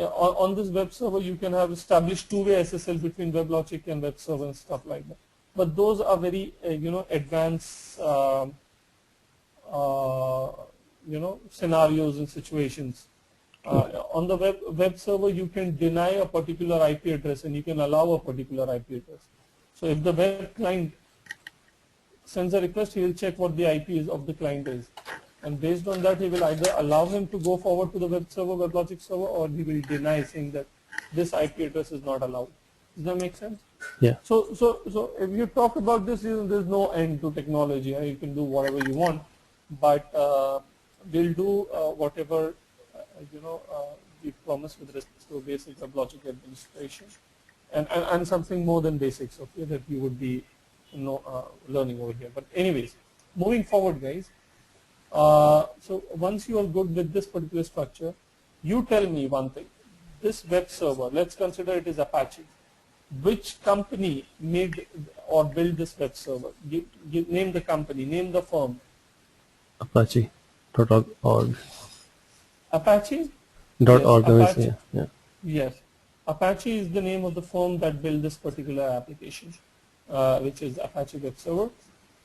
on this web server, you can have established two-way SSL between WebLogic and web server and stuff like that. But those are very advanced scenarios and situations. On the web server, you can deny a particular IP address and you can allow a particular IP address. So if the web client sends a request, he will check what the IP of the client is. And based on that, he will either allow him to go forward to the web server, WebLogic server, or he will deny, saying that this IP address is not allowed. Does that make sense? Yeah. So if you talk about this, there's no end to technology. You can do whatever you want, but we'll do whatever we promise with respect to basic WebLogic administration, and something more than basics, okay, that you would be learning over here. But anyways, moving forward, guys. So once you are good with this particular structure, you tell me one thing. This web server, let's consider it is Apache. which company made or built this web server? Name the company, name the firm. Apache.org. Apache? Dot Yes, org. Apache. Yeah. Yes. Apache is the name of the firm that built this particular application, which is Apache Web Server.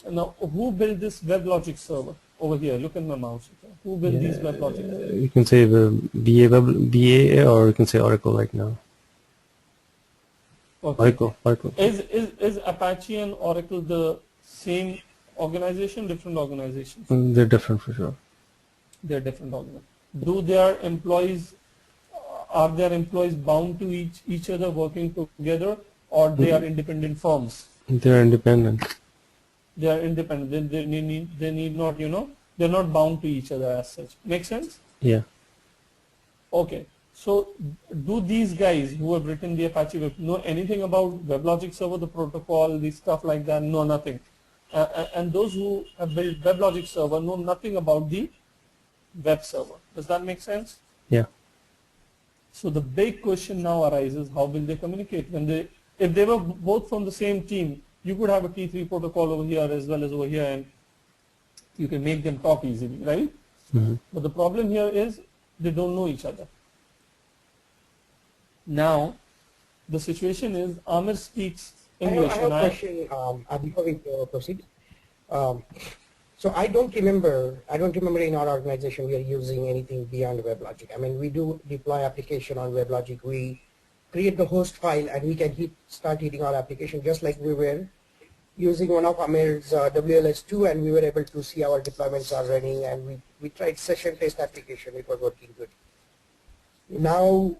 Now, who built this WebLogic server? Over here, look at my mouse. Who built these WebLogic? You can say the BA or you can say Oracle right now. Okay. Oracle. Is Apache and Oracle the same organization, different organizations? They're different for sure. They're different organizations. Do their employees, are their employees bound to each other working together, or they are independent firms? They're independent. They are independent. They need not, they're not bound to each other as such. Make sense? Yeah. Okay. So do these guys who have written the Apache Web know anything about WebLogic server, the protocol, the stuff like that? No, nothing. And those who have built WebLogic server know nothing about the web server. Does that make sense? Yeah. So the big question now arises: how will they communicate if they were both from the same team? You could have a T3 protocol over here as well as over here, and you can make them talk easily, right? Mm-hmm. But the problem here is they don't know each other. Now, the situation is Amir speaks English. I have a question before we proceed. So I don't remember in our organization we are using anything beyond WebLogic. I mean, we do deploy application on WebLogic. We create the host file and we can start hitting our application just like we were using one of Amir's WLS2, and we were able to see our deployments are running, and we tried session test application. It was working good. Now,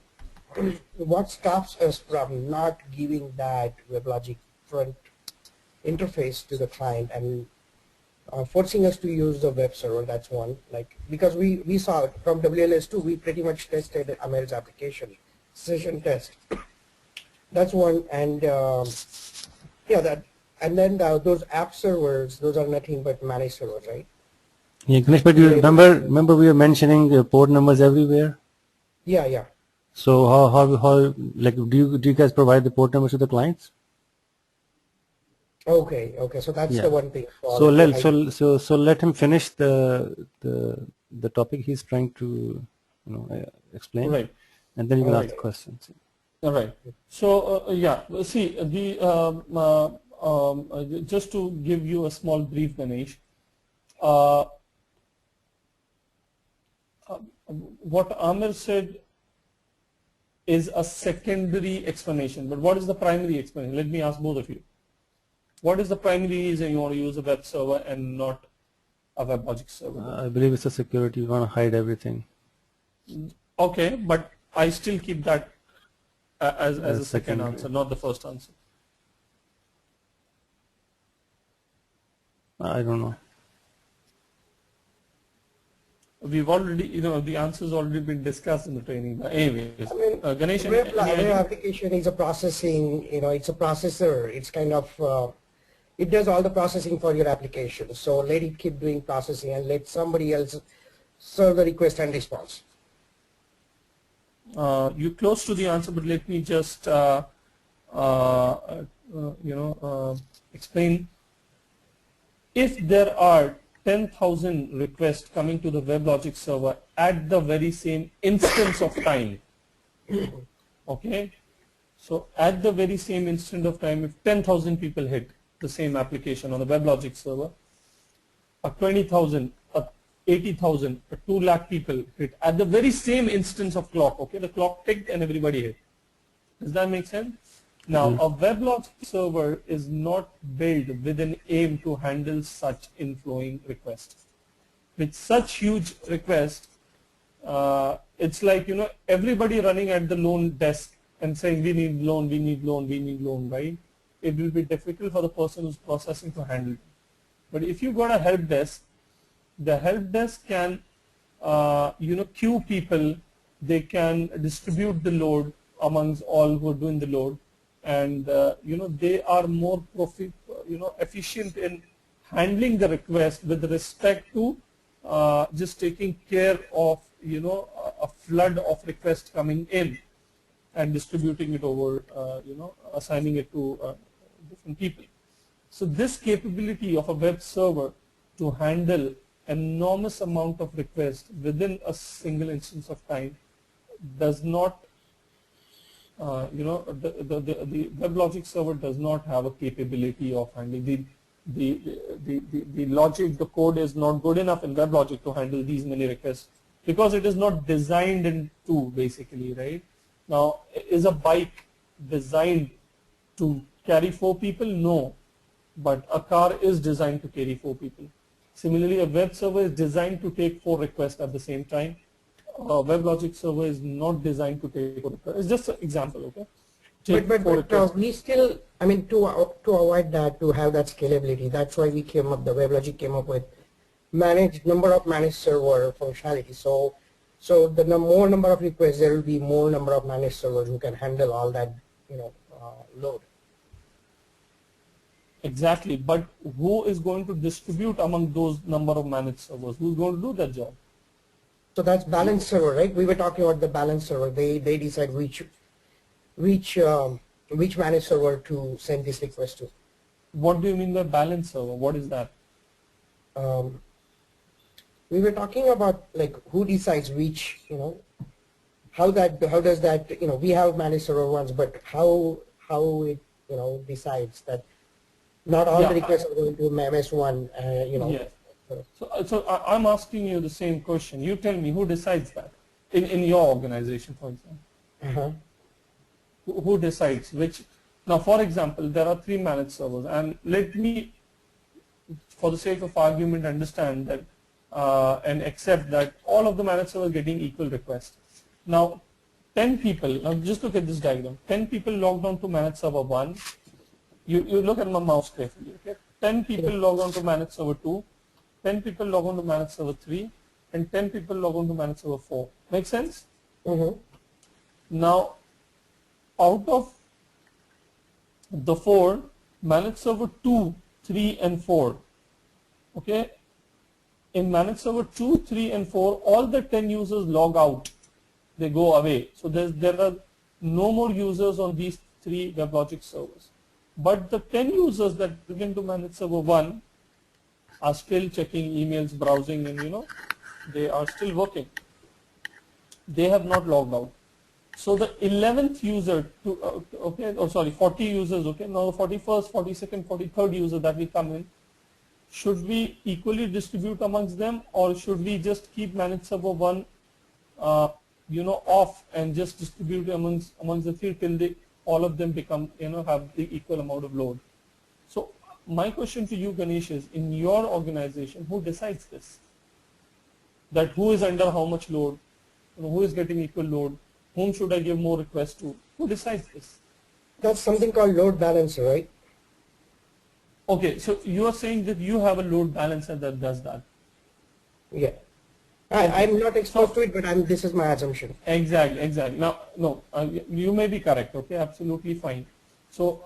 what stops us from not giving that WebLogic front interface to the client and forcing us to use the web server? That's one. Because we saw from WLS2, we pretty much tested Amir's application session test. That's one. And and then those app servers, those are nothing but managed servers, right? Yeah, Ganesh, but you remember we were mentioning port numbers everywhere. Yeah. So how like do you guys provide the port numbers to the clients? Okay. So that's the one thing. So let him finish the topic he's trying to explain, Right. and then you can ask the questions. All right. So see just to give you a small brief, Ganesh. What Amir said is a secondary explanation, but what is the primary explanation? Let me ask both of you. What is the primary reason you want to use a web server and not a WebLogic server? I believe it's a security. You want to hide everything. Okay, but I still keep that as a second answer, not the first answer. I don't know. We've already, the answer's already been discussed in the training. But anyways, Ganesh, web application is a processing, it's a processor. It's kind of, it does all the processing for your application. So let it keep doing processing and let somebody else serve the request and response. You're close to the answer, but let me just, explain. If there are 10,000 requests coming to the WebLogic server at the very same instance of time, okay? So at the very same instant of time, if 10,000 people hit the same application on the WebLogic server, 20,000, 80,000, 2 lakh people hit at the very same instance of clock, okay? The clock ticked and everybody hit. Does that make sense? Now, a WebLogic server is not built with an aim to handle such inflowing requests. With such huge requests, it's like, everybody running at the loan desk and saying, we need loan, we need loan, we need loan, right? It will be difficult for the person who's processing to handle it. But if you've got a help desk, the help desk can, queue people, they can distribute the load amongst all who are doing the load. And they are more efficient in handling the request with respect to just taking care of a flood of requests coming in, and distributing it over, assigning it to different people. So this capability of a web server to handle enormous amount of requests within a single instance of time does not, the WebLogic server does not have a capability of handling the logic, the code is not good enough in WebLogic to handle these many requests because it is not designed into basically, right? Now, is a bike designed to carry 4 people? No, but a car is designed to carry 4 people. Similarly, a web server is designed to take 4 requests at the same time. A WebLogic server is not designed to take 4 requests. It's just an example, okay? But we still, I mean, to avoid that, to have that scalability, that's why we came up, the WebLogic came up with number of managed server functionality. So the more number of requests, there will be more number of managed servers who can handle all that, load. Exactly, but who is going to distribute among those number of managed servers? Who's going to do that job? So that's balance server, right? We were talking about the balance server. They decide which managed server to send this request to. What do you mean by balance server? What is that? We were talking about like who decides which, how does that, we have managed server ones, but how it, decides that not all the requests are going to MS1, Yes. So I'm asking you the same question. You tell me who decides that in your organization, for example. Uh-huh. Who decides which? Now, for example, there are 3 managed servers, and let me, for the sake of argument, understand that and accept that all of the managed servers are getting equal requests. Now, 10 people. Now, just look at this diagram. 10 people logged on to managed server 1. You look at my mouse carefully. Okay, 10 people log on to managed server 2. 10 people log on to managed server 3, and 10 people log on to managed server 4. Make sense? Mm-hmm. Now, out of the 4, managed server 2, 3, and 4, okay, in managed server 2, 3, and 4, all the 10 users log out. They go away. So there are no more users on these 3 WebLogic servers. But the 10 users that begin to manage server 1 are still checking emails, browsing, and they are still working. They have not logged out. So the 11th user, 40 users, okay, now the 41st, 42nd, 43rd user that will come in, should we equally distribute amongst them, or should we just keep managed server 1, off and just distribute amongst the 3 till all of them become, have the equal amount of load? So my question to you, Ganesh, is in your organization, who decides this? That who is under how much load, who is getting equal load, whom should I give more requests to? Who decides this? That's something called load balancer, right? Okay, so you are saying that you have a load balancer that does that. Yeah. I'm not exposed to it, but this is my assumption. Exactly. Now, no, you may be correct. Okay, absolutely fine. So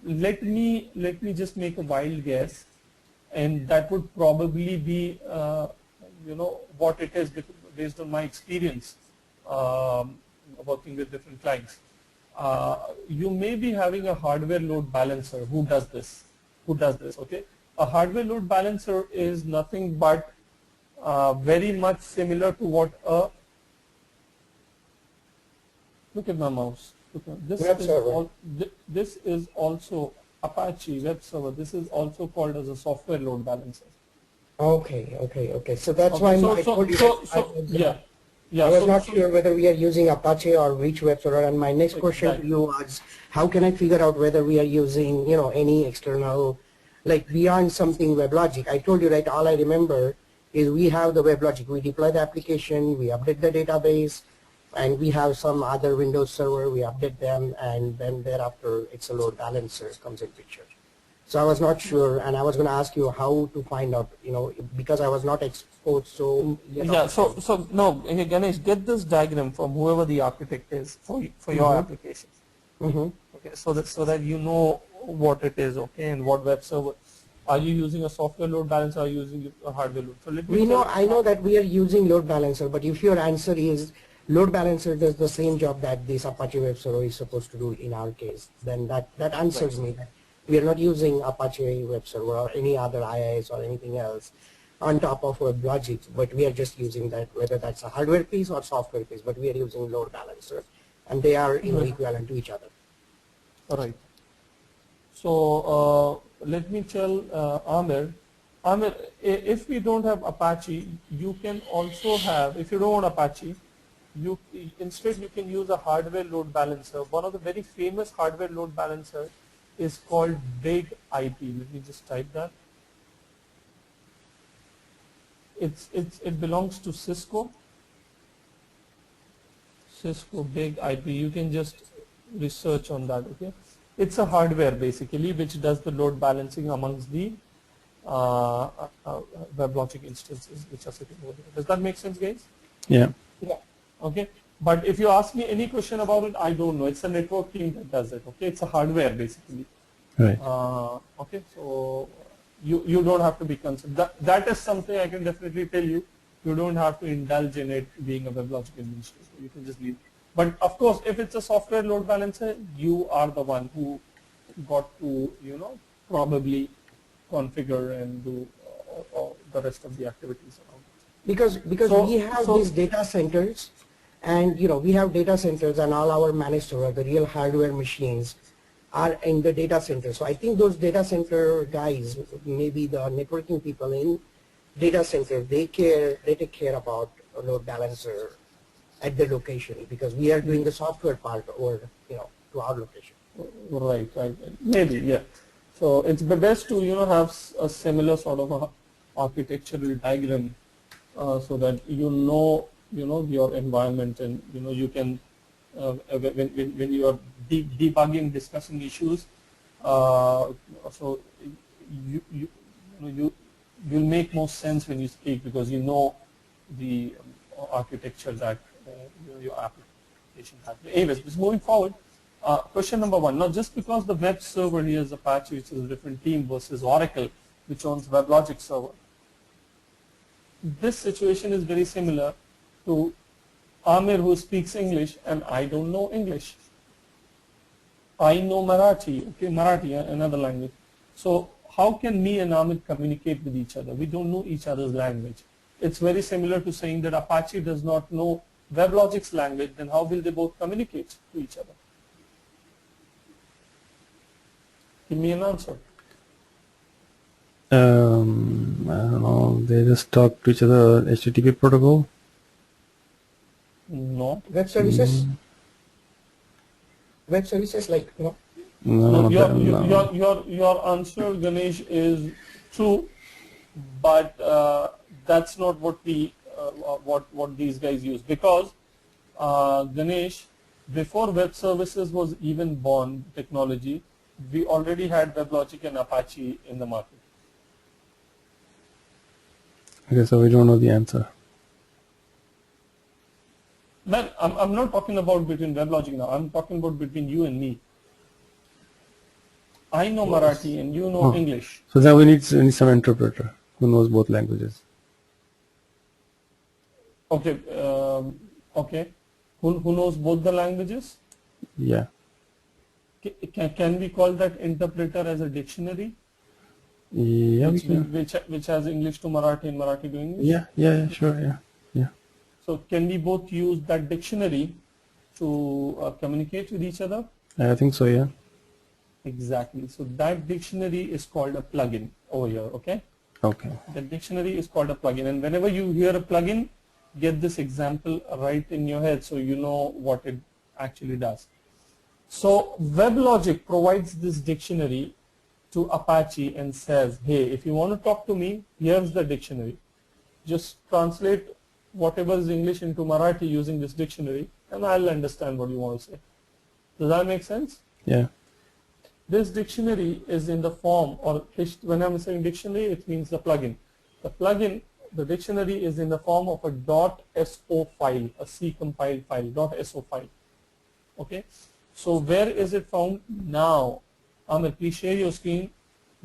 let me just make a wild guess, and that would probably be what it is based on my experience working with different clients. You may be having a hardware load balancer who does this. Okay, a hardware load balancer is nothing but very much similar to what look at my mouse. This is also Apache web server. This is also called as a software load balancer. Okay. So that's why I told you. I was not sure whether we are using Apache or which web server. And my next question to you was, how can I figure out whether we are using, any external, like beyond something WebLogic? I told you, right, all I remember is we have the WebLogic. We deploy the application, we update the database, and we have some other Windows server, we update them, and then thereafter it's a load balancer comes in picture. So I was not sure, and I was going to ask you how to find out, because I was not exposed. So so no, Ganesh, get this diagram from whoever the architect is for your application. Okay, so that you know what it is, okay, and what web server. Are you using a software load balancer, or are you using a hardware load? So I know that we are using load balancer, but if your answer is load balancer does the same job that this Apache web server is supposed to do in our case, then that answers me that we are not using Apache web server or any other IIS or anything else on top of WebLogic, but we are just using that, whether that's a hardware piece or software piece, but we are using load balancer, and they are equivalent to each other. All right. So let me tell Amir, if we don't have Apache, you can also have, if you don't want Apache, instead you can use a hardware load balancer. One of the very famous hardware load balancer is called Big IP. Let me just type that. It belongs to Cisco Big IP. You can just research on that. Okay, it's a hardware basically which does the load balancing amongst the WebLogic instances which are sitting over there. Does that make sense, guys? Yeah. Yeah. Okay, but if you ask me any question about it, I don't know. It's a network team that does it. Okay, it's a hardware basically. Right. Okay, so you don't have to be concerned. That is something I can definitely tell you. You don't have to indulge in it being a WebLogic administrator. You can just leave. But of course, if it's a software load balancer, you are the one who got to, probably configure and do the rest of the activities around it. Because we have these data centers, and we have data centers, and all our managed server, the real hardware machines, are in the data center. So I think those data center guys, maybe the networking people in data center, they take care about a load balancer at the location, because we are doing the software part or to our location. Right, maybe, yeah. So it's best to have a similar sort of a architectural diagram so that your environment, and you can when you are debugging, discussing issues, so you'll make more sense when you speak, because you know the architecture that your application has. Anyways, just moving forward. Question number one. Now, just because the web server here is Apache, which is a different team, versus Oracle, which owns WebLogic server, this situation is very similar to Amir, who speaks English, and I don't know English. I know Marathi, okay, Marathi, another language. So how can me and Amir communicate with each other? We don't know each other's language. It's very similar to saying that Apache does not know WebLogic's language, then how will they both communicate to each other? Give me an answer. I don't know. They just talk to each other HTTP protocol. No. Web services? Web services, like, No, your answer, Ganesh, is true, but that's not what what these guys use, because Ganesh, before web services was even born technology, we already had WebLogic and Apache in the market. Okay, so we don't know the answer. Man, I'm not talking about between WebLogic now. I'm talking about between you and me. I know Marathi and you know English. So then we need some interpreter who knows both languages. Okay. Okay. Who knows both the languages? Yeah. Can we call that interpreter as a dictionary? Yeah, which has English to Marathi and Marathi to English? Yeah, sure, yeah. So can we both use that dictionary to communicate with each other? I think so, yeah. Exactly. So that dictionary is called a plugin over here, okay? Okay. The dictionary is called a plugin, and whenever you hear a plugin, get this example right in your head so you know what it actually does. So WebLogic provides this dictionary to Apache and says, hey, if you want to talk to me, here's the dictionary. Just translate whatever is English into Marathi using this dictionary, and I'll understand what you want to say. Does that make sense? Yeah. This dictionary is in the form, or when I'm saying dictionary, it means the plugin. The plugin, the dictionary is in the form of a .so file, a C compiled file, .so file. Okay. So where is it found now? Amir, please share your screen.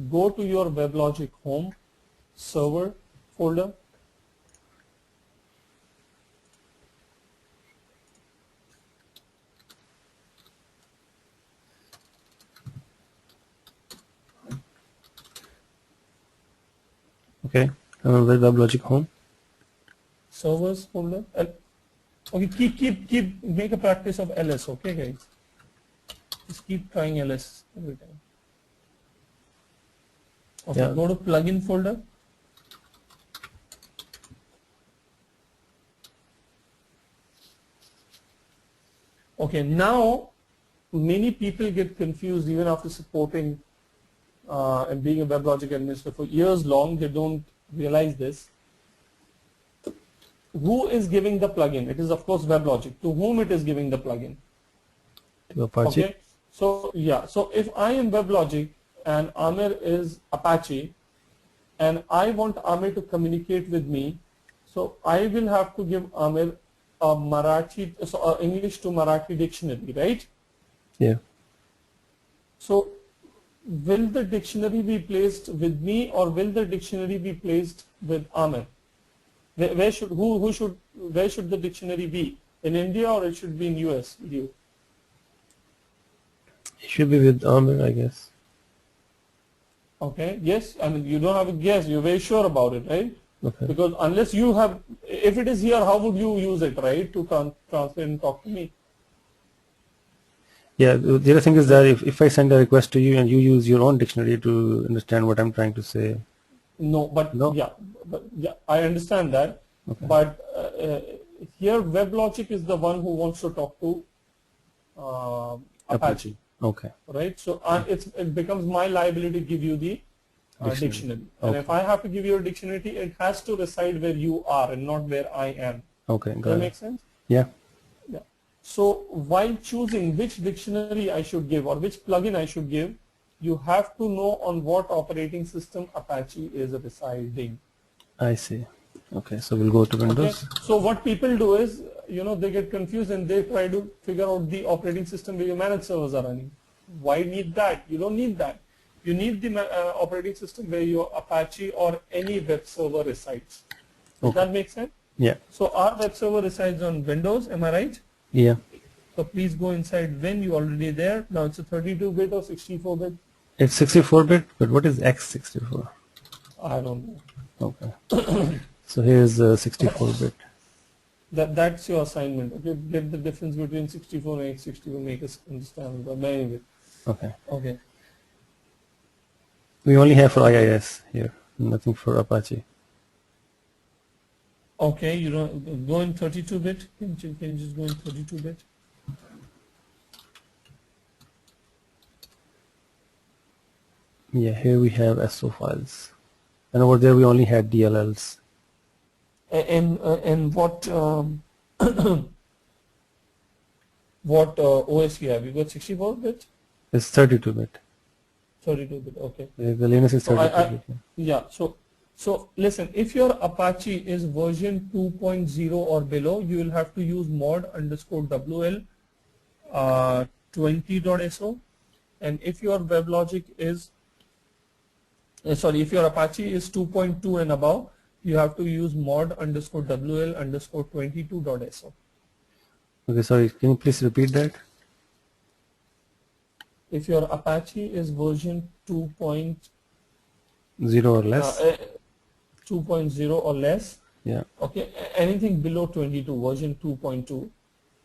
Go to your WebLogic home server folder. Okay. With WebLogic home. Servers folder. Okay, make a practice of ls, okay guys? Just keep trying ls every time. Okay, Yeah. go to plugin folder. Okay, now many people get confused even after supporting and being a WebLogic administrator for years long. They don't realize this. Who is giving the plugin? It is of course WebLogic. To whom it is giving the plugin? To Apache. Okay, so yeah, so if I am WebLogic and Amir is Apache and I want Amir to communicate with me, so I will have to give Amir a English to Marathi dictionary, right? Yeah. So will the dictionary be placed with me or will the dictionary be placed with Amir? Where should the dictionary be? In India or it should be in US with you? It should be with Amir, I guess. Okay, yes, I mean you don't have a guess, you're very sure about it, right? Okay. Because unless you have, if it is here, how would you use it, right, to translate and talk to me? Yeah, the other thing is that if I send a request to you and you use your own dictionary to understand what I'm trying to say. No, but No? yeah, I understand that. Okay. But here WebLogic is the one who wants to talk to Apache, Okay. right? So it becomes my liability to give you the dictionary. And Okay. if I have to give you a dictionary, it has to reside where you are and not where I am. Okay, Does got that it. make sense? Yeah. Yeah. So while choosing which dictionary I should give or which plugin I should give, you have to know on what operating system Apache is residing. I see. Okay, so we'll go to Okay. Windows. So what people do is, they get confused and they try to figure out the operating system where your managed servers are running. Why need that? You don't need that. You need the operating system where your Apache or any web server resides. Does Okay. that make sense? Yeah. So our web server resides on Windows, am I right? Yeah. So please go inside Win, you're already there. Now it's a 32-bit or 64-bit? It's 64-bit, but what is x64? I don't know. Okay. So here's 64-bit. That's your assignment. Okay, get the difference between 64 and x64, make us understand. But anyway, Okay. okay. We only have for IIS here, nothing for Apache. Okay, you don't go in 32-bit. Can you just go in 32-bit? Yeah, here we have SO files. And over there we only had DLLs. And what what OS you have? You got 64-bit, It's 32-bit. 32-bit. Okay. The Linux is So 32-bit. yeah. So listen, if your Apache is version 2.0 or below, you will have to use mod_WL 20.so, and if your WebLogic is if your Apache is 2.2 and above, you have to use mod_WL_22.so. Okay, sorry, can you please repeat that? If your Apache is version 0 or less? 2.0 or less, Yeah. okay, anything below 22, version 2.2,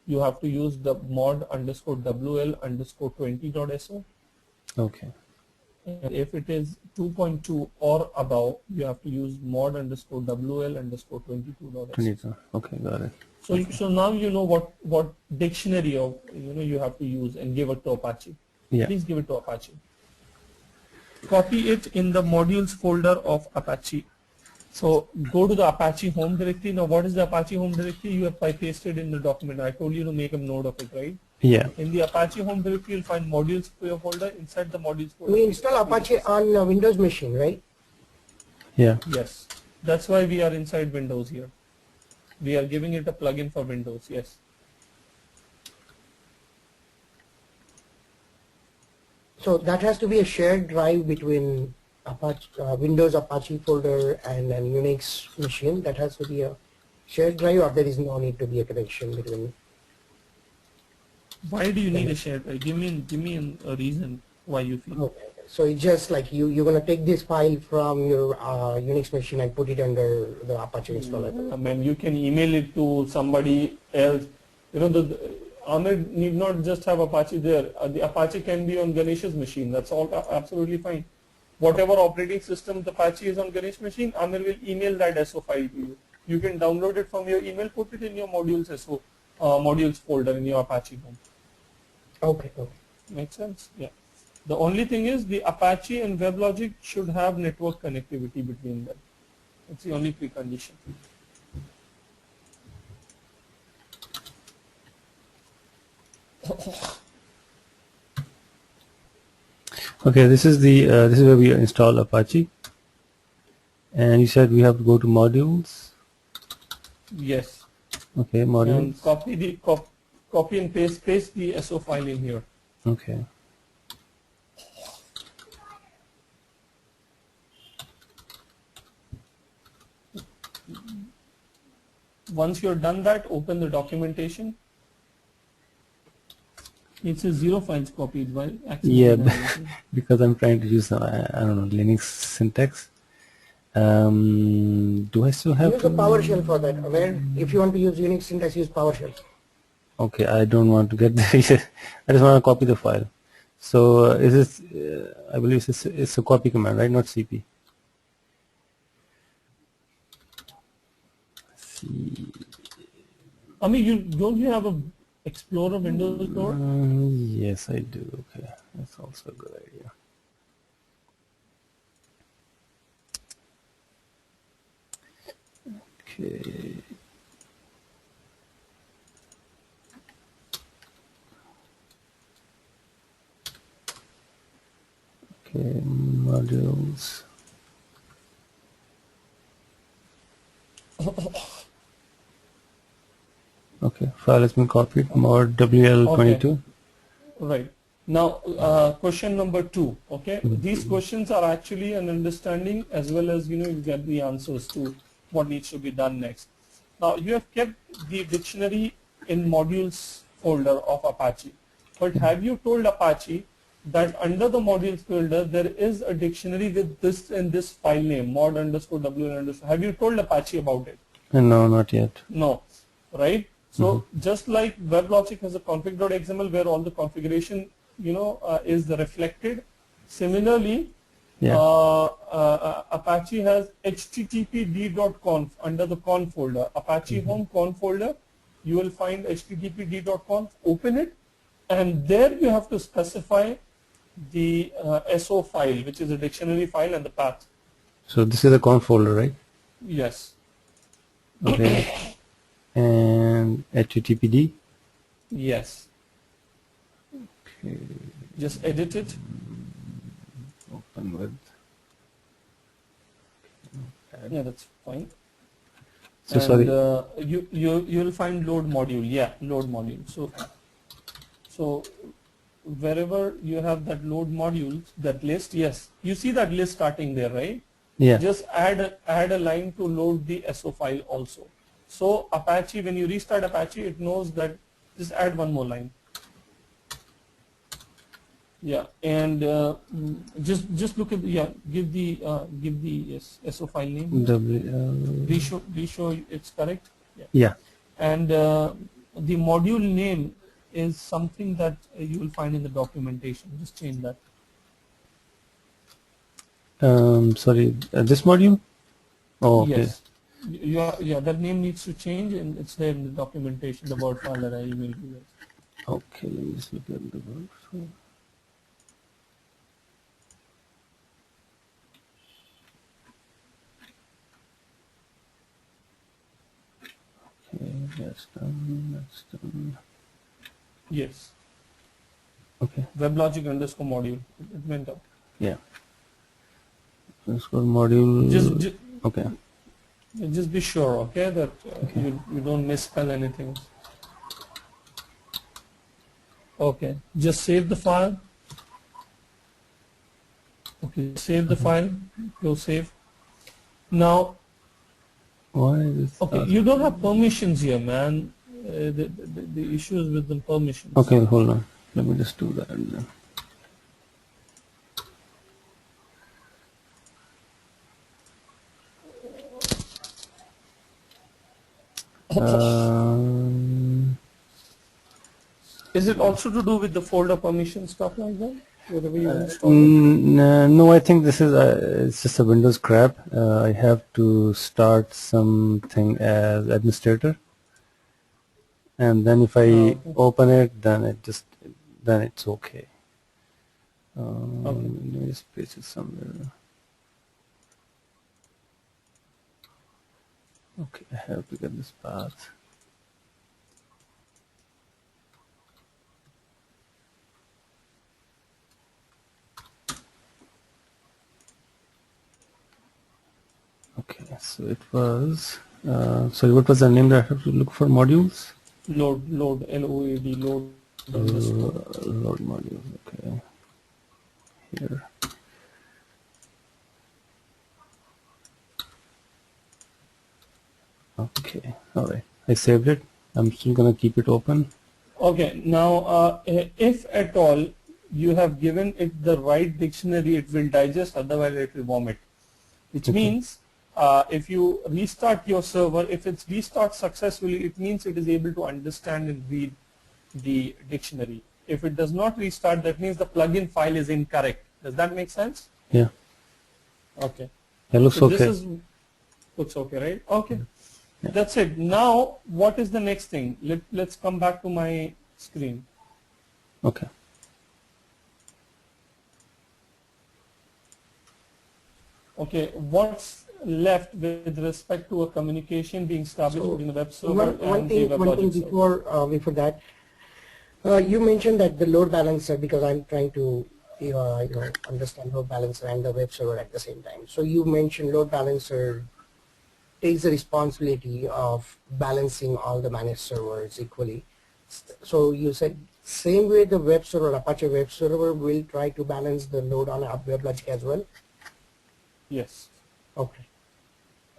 you have to use the mod_WL_20.so. Okay. And if it is 2.2 or above, you have to use mod_WL_22.so. 22. Okay, got it. So now you know what dictionary of you have to use and give it to Apache. Yeah. Please give it to Apache. Copy it in the modules folder of Apache. So go to the Apache home directory. Now what is the Apache home directory? You have pasted in the document. I told you to make a note of it, right? Yeah. In the Apache home directory, you'll find modules for your folder. Inside the modules folder, We install Apache on a Windows machine, right? Yeah. yes, that's why we are inside Windows here. We are giving it a plugin for Windows. Yes. So that has to be a shared drive between Apache, Windows Apache folder and an Unix machine. That has to be a shared drive, or there is no need to be a connection between. Why do you need a shared drive? Give me a reason. why you feel. Okay. So it's just like you're gonna take this file from your Unix machine and put it under the Apache installer. I mean, you can email it to somebody else. You know, the Amir need not just have Apache there. The Apache can be on Ganesh's machine. That's all absolutely fine. Whatever operating system the Apache is on Ganesh machine, Amir will email that SO file to you. You can download it from your email, put it in your modules modules folder in your Apache home. Okay. Okay. Makes sense? Yeah. The only thing is the Apache and WebLogic should have network connectivity between them. That's the only precondition. Okay, this is where we install Apache, and you said we have to go to modules. Yes. Okay, And modules. copy and paste the SO file in here. Okay. Once you're done that, open the documentation. It says 0 files copied while Yeah, accessing. because I'm trying to use I don't know, Linux syntax. Do I still have Use to? a PowerShell for that. Where if you want to use Unix syntax, use PowerShell. Okay, I don't want to get there yet. I just want to copy the file. So is this? I believe it's a copy command, right? Not CP. I mean, don't you have a Explorer Windows door? Yes, I do. Okay, that's also a good idea. Okay. Okay, modules. Okay, file has been copied. Mod WL22. Right. Now, question number 2. Okay, these questions are actually an understanding as well as you get the answers to what needs to be done next. Now, you have kept the dictionary in modules folder of Apache, but have you told Apache that under the modules folder there is a dictionary with this and this file name mod underscore WL underscore? Have you told Apache about it? No, not yet. No, right? So just like WebLogic has a config.xml where all the configuration, is reflected. Similarly, Apache has httpd.conf under the conf folder. Apache home conf folder, you will find httpd.conf. Open it, and there you have to specify the SO file, which is a dictionary file, and the path. So this is a conf folder, right? Yes. Okay. And HTTPD. Yes. Okay. Just edit it. Open with. Yeah, that's fine. So And sorry. you'll find load module. Yeah, load module. So wherever you have that load modules, that list, yes, you see that list starting there, right? Yeah. Just add a line to load the SO file also. So Apache, when you restart Apache, it knows that just add one more line. Yeah, and just look at give the SO file name. WL. Be sure it's correct. Yeah. And the module name is something that you will find in the documentation. Just change that. Sorry, this module? Oh, okay. Yes. Yeah, that name needs to change, and it's there in the documentation, the word file that I emailed you guys. Okay, let me just look at the word file. Okay, that's done. That's done. Yes. Okay. WebLogic underscore module. It went up. Yeah. Let's go module. Just okay. Just be sure, okay, that you don't misspell anything. Okay, just save the file. Okay, save the file. Go save. Now, Why is this? okay, you don't have permissions here, man. The issue is with the permissions. Okay, hold on. Let me just do that then. Um, Is it also to do with the folder permission stuff like that? Wherever you install it? no, I think this is it's just a Windows crap. I have to start something as administrator, and then if I Okay. open it, then it's okay. Okay. Let me just paste it somewhere. Okay, I have to get this path. Okay, so it was. Sorry, what was the name that I have to look for modules? Load, LOAD, load underscore. Load modules. Okay, here. Okay, all right. I saved it. I'm still gonna keep it open. Okay, now if at all you have given it the right dictionary, it will digest, otherwise it will vomit. Which Okay. means if you restart your server, if it's restart successfully, it means it is able to understand and read the dictionary. If it does not restart, that means the plugin file is incorrect. Does that make sense? Yeah, Okay. it looks So this okay. is, looks okay, right? Okay. Yeah. That's it. Now, what is the next thing? Let's come back to my screen. Okay. Okay, what's left with respect to a communication being established So between the web server one and the thing WebLogic server? before that, you mentioned that the load balancer, because I'm trying to understand load balancer and the web server at the same time. So you mentioned load balancer takes the responsibility of balancing all the managed servers equally. So you said same way the web server, Apache web server will try to balance the load on WebLogic as well? Yes. Okay.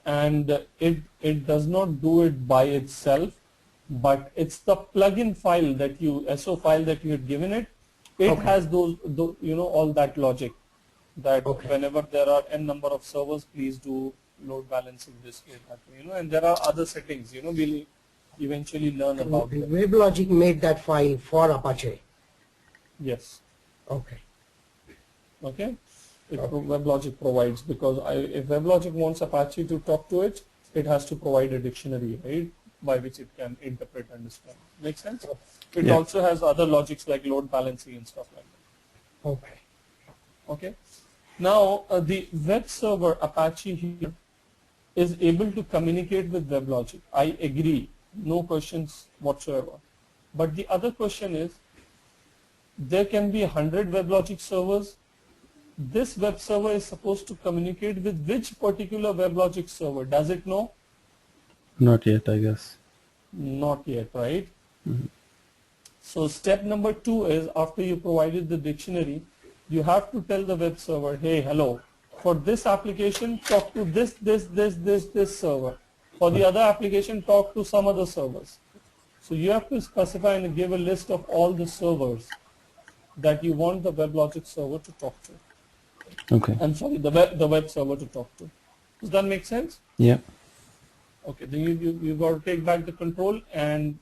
And it does not do it by itself, but it's the plugin file that you, SO file that you had given it. It Okay. has those, all that logic that Okay. whenever there are n number of servers, please do load balancing this way, that way, and there are other settings, we'll eventually learn about them. WebLogic made that file for Apache. Yes. Okay. Okay. Okay. WebLogic provides, because if WebLogic wants Apache to talk to it, it has to provide a dictionary, right, by which it can interpret, understand. Make sense? It Yeah. also has other logics like load balancing and stuff like that. Okay. Okay. Now, the web server Apache here is able to communicate with WebLogic. I agree, no questions whatsoever. But the other question is, there can be 100 WebLogic servers. This web server is supposed to communicate with which particular WebLogic server? Does it know? Not yet, I guess. Not yet, right? So step number 2 is, after you provided the dictionary, you have to tell the web server, hey, hello, for this application, talk to this server. For the other application, talk to some other servers. So you have to specify and give a list of all the servers that you want the WebLogic server to talk to. Okay. I'm sorry, the web server to talk to. Does that make sense? Yeah. Okay, then you got to take back the control and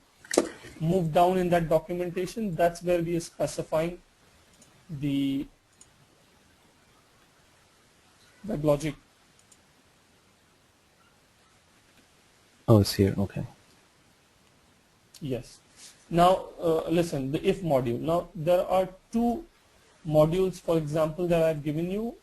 move down in that documentation. That's where we are specifying the WebLogic. Oh, it's here. Okay. Yes. Now, listen, the if module. Now, there are two modules, for example, that I've given you.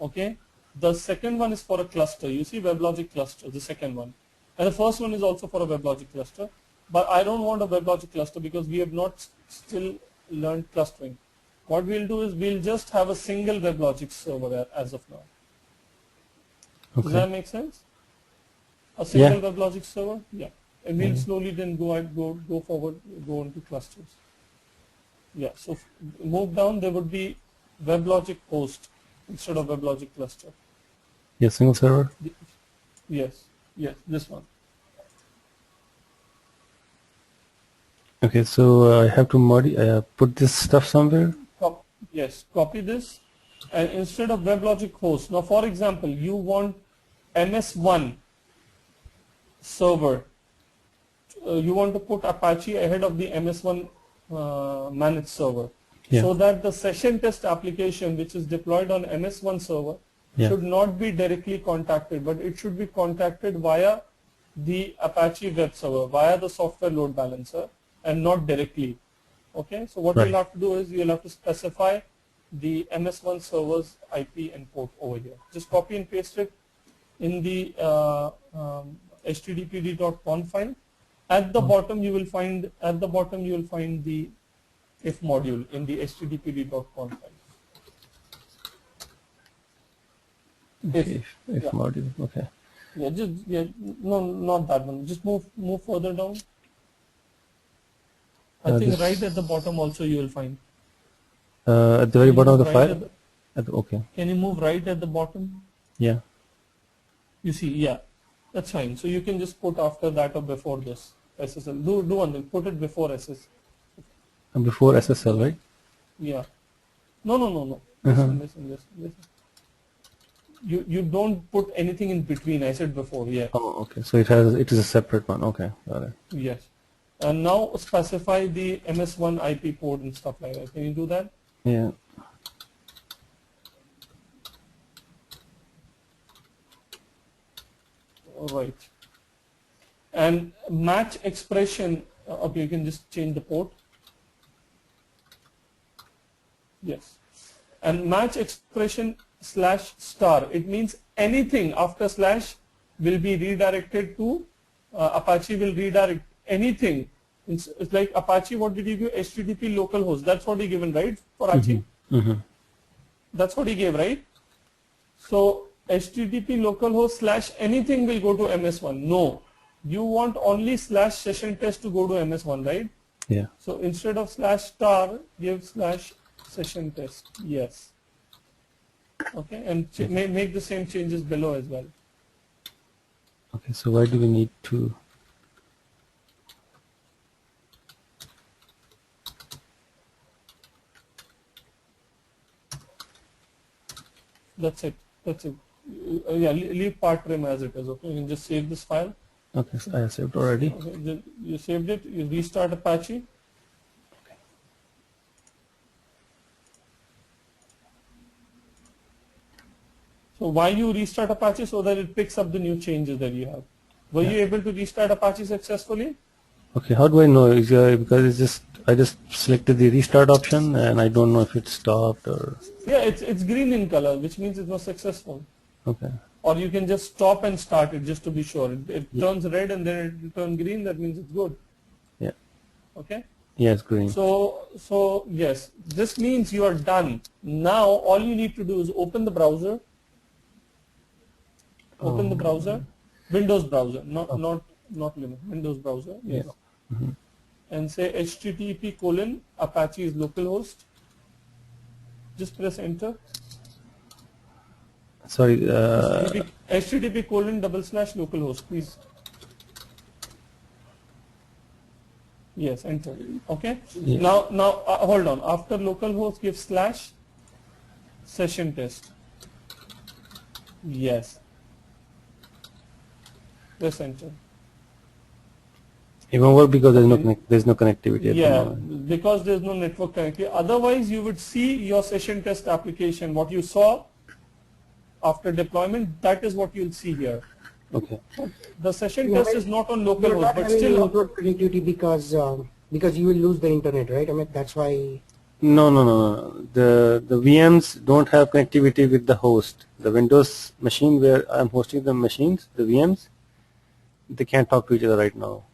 Okay. The second one is for a cluster. You see WebLogic cluster, the second one. And the first one is also for a WebLogic cluster. But I don't want a WebLogic cluster because we have not still learned clustering. What we'll do is we'll just have a single WebLogic server as of now. Does Okay. that make sense? A single Yeah. WebLogic server? Yeah. And we'll slowly then go forward, go into clusters. Yeah, so move down, there would be WebLogic host instead of WebLogic cluster. Yeah, single server. Yes, this one. Okay, so I have to put this stuff somewhere. Yes, copy this, and instead of WebLogic host, now for example, you want MS1 server you want to put Apache ahead of the MS1 managed server, Yeah. so that the session test application which is deployed on MS1 server Yeah. should not be directly contacted, but it should be contacted via the Apache web server, via the software load balancer, and not directly. Okay, so what Right. you'll have to do is you'll have to specify the MS1 server's IP and port over here. Just copy and paste it in the httpd.conf file. At the bottom you will find the if module in the httpd.conf file. If yeah. module, okay. No, not that one. Just move further down. I think This, right at the bottom also you will find. at the very Can you bottom of the move right file? Okay. Can you move right at the bottom? Yeah. You see, yeah, that's fine. So you can just put after that or before this SSL. Do one thing. Put it before SS. And before SSL, right? Yeah. No. Listen. You don't put anything in between. I said before. Yeah. Oh, okay. So it is a separate one. Okay, got it. Yes. And now specify the MS1 IP port and stuff like that. Can you do that? Yeah. All right. And match expression. Okay, you can just change the port. Yes. And match expression /star. It means anything after slash will be redirected to Apache will redirect anything. It's like Apache, what did he give? HTTP localhost. That's what he given, right? For Apache? That's what he gave, right? So HTTP localhost / anything will go to MS1. No. You want only /session test to go to MS1, right? Yeah. So instead of /star, give /session test. Yes. Okay, and make the same changes below as well. Okay, so why do we need to? That's it. Yeah, leave part trim as it is. Okay, you can just save this file. Okay, so I have saved already. Okay, you saved it. You restart Apache. So why you restart Apache? So that it picks up the new changes that you have. Were you able to restart Apache successfully? Okay, how do I know? Because I just selected the restart option and I don't know if it stopped or. Yeah, it's green in color, which means it was successful. Okay. Or you can just stop and start it just to be sure. It turns red and then it turns green. That means it's good. Yeah. Okay. Yes, green. So yes, this means you are done. Now all you need to do is open the browser. Open the browser, Windows browser, not Linux, Windows browser. Yes. Yeah. And say http:/Apache is localhost. Just press enter. Sorry. http://localhost, please. Yes, enter. Okay. Yeah. Now hold on. After localhost, give /session test. Yes. Press enter. It won't work because there's no connectivity at the Yeah, moment. because there's no network connectivity. Otherwise, you would see your session test application. What you saw after deployment, that is what you'll see here. Okay. The session test is not on You're localhost, not but having still. network connectivity because you will lose the internet, right? I mean, that's why. No. The VMs don't have connectivity with the host. The Windows machine where I'm hosting the machines, the VMs, they can't talk to each other right now.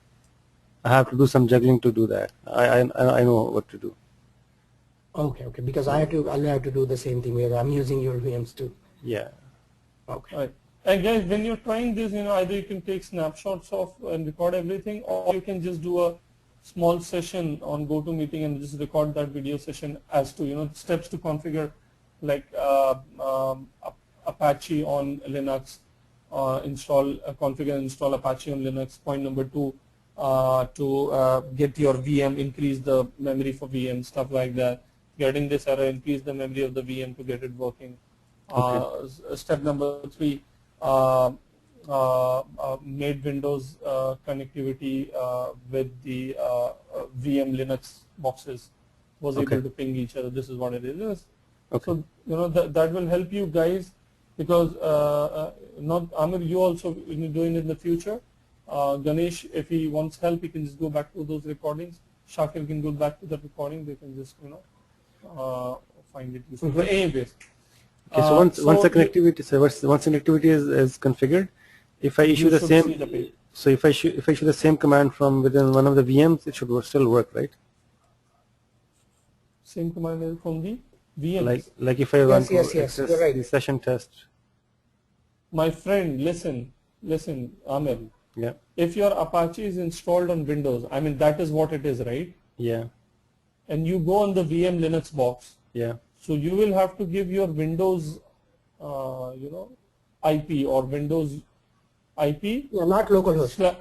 I have to do some juggling to do that. I know what to do. Okay. Because I'll have to do the same thing where I'm using your VMs too. Yeah. Okay. Right. And guys, when you're trying this, either you can take snapshots of and record everything, or you can just do a small session on GoToMeeting and just record that video session as to, steps to configure, like Apache on Linux, configure and install Apache on Linux. Point number 2, to get your VM, increase the memory for VM, stuff like that. Getting this error, increase the memory of the VM to get it working. Okay. Step number 3, made Windows connectivity with the VM Linux boxes, was Okay. able to ping each other. This is what it is. Okay. So that will help you guys, because not Amir, you also when you doing it in the future. Ganesh, if he wants help, he can just go back to those recordings. Shakir can go back to the recording. They can just find it useful. But anyways, Okay, so once the connectivity, once the connectivity is configured, if I issue you the should same, see the page. so if I issue the same command from within one of the VMs, it should still work, right? Same command is from the VMs. Like if I want Yes, to yes, access you're right. the session test. My friend, listen, Amir. Yeah. If your Apache is installed on Windows, I mean that is what it is, right? Yeah. And you go on the VM Linux box, Yeah. so you will have to give your Windows, IP or Windows IP. Yeah, not localhost.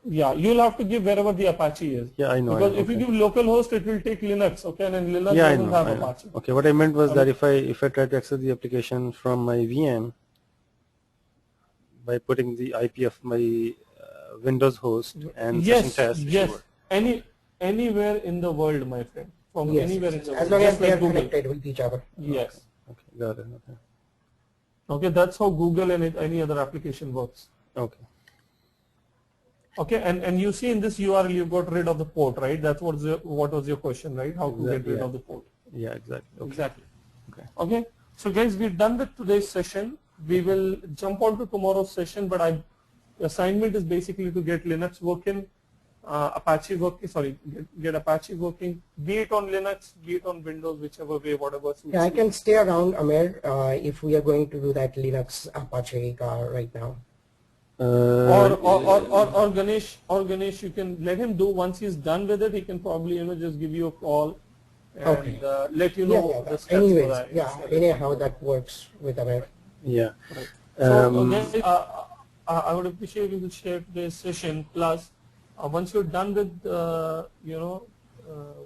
Yeah, you'll have to give wherever the Apache is. Yeah, I know. Because if okay. you give localhost, it will take Linux, okay, and then Linux Yeah, I doesn't know. have I know. Apache. Okay, what I meant was that if I try to access the application from my VM by putting the IP of my Windows host and session Yes, test, it should yes. work. Anywhere in the world, my friend. From Yes, anywhere in the world. as long as Just they like are Google. connected with each other. Yes. Okay, got it. Okay. Okay, that's how Google and any other application works. Okay. Okay, and you see in this URL you got rid of the port, right? That's what was your question, right? How to get rid Yeah. of the port. Yeah, exactly. Okay. Exactly. Okay. Okay, so guys, we're done with today's session. We will jump on to tomorrow's session, but assignment is basically to get Linux working, Apache working, get Apache working, be it on Linux, be it on Windows, whichever way, whatever suits Yeah, I you. can stay around, Amir, if we are going to do that Linux Apache right now. Or Ganesh, you can let him do. Once he's done with it, he can probably just give you a call and Okay. let you Yeah, know yeah. the steps Anyways, for that. yeah, anyhow that works with Amir. Yeah. Right. So guys, Um, I would appreciate if you could share today's session. Plus, once you're done with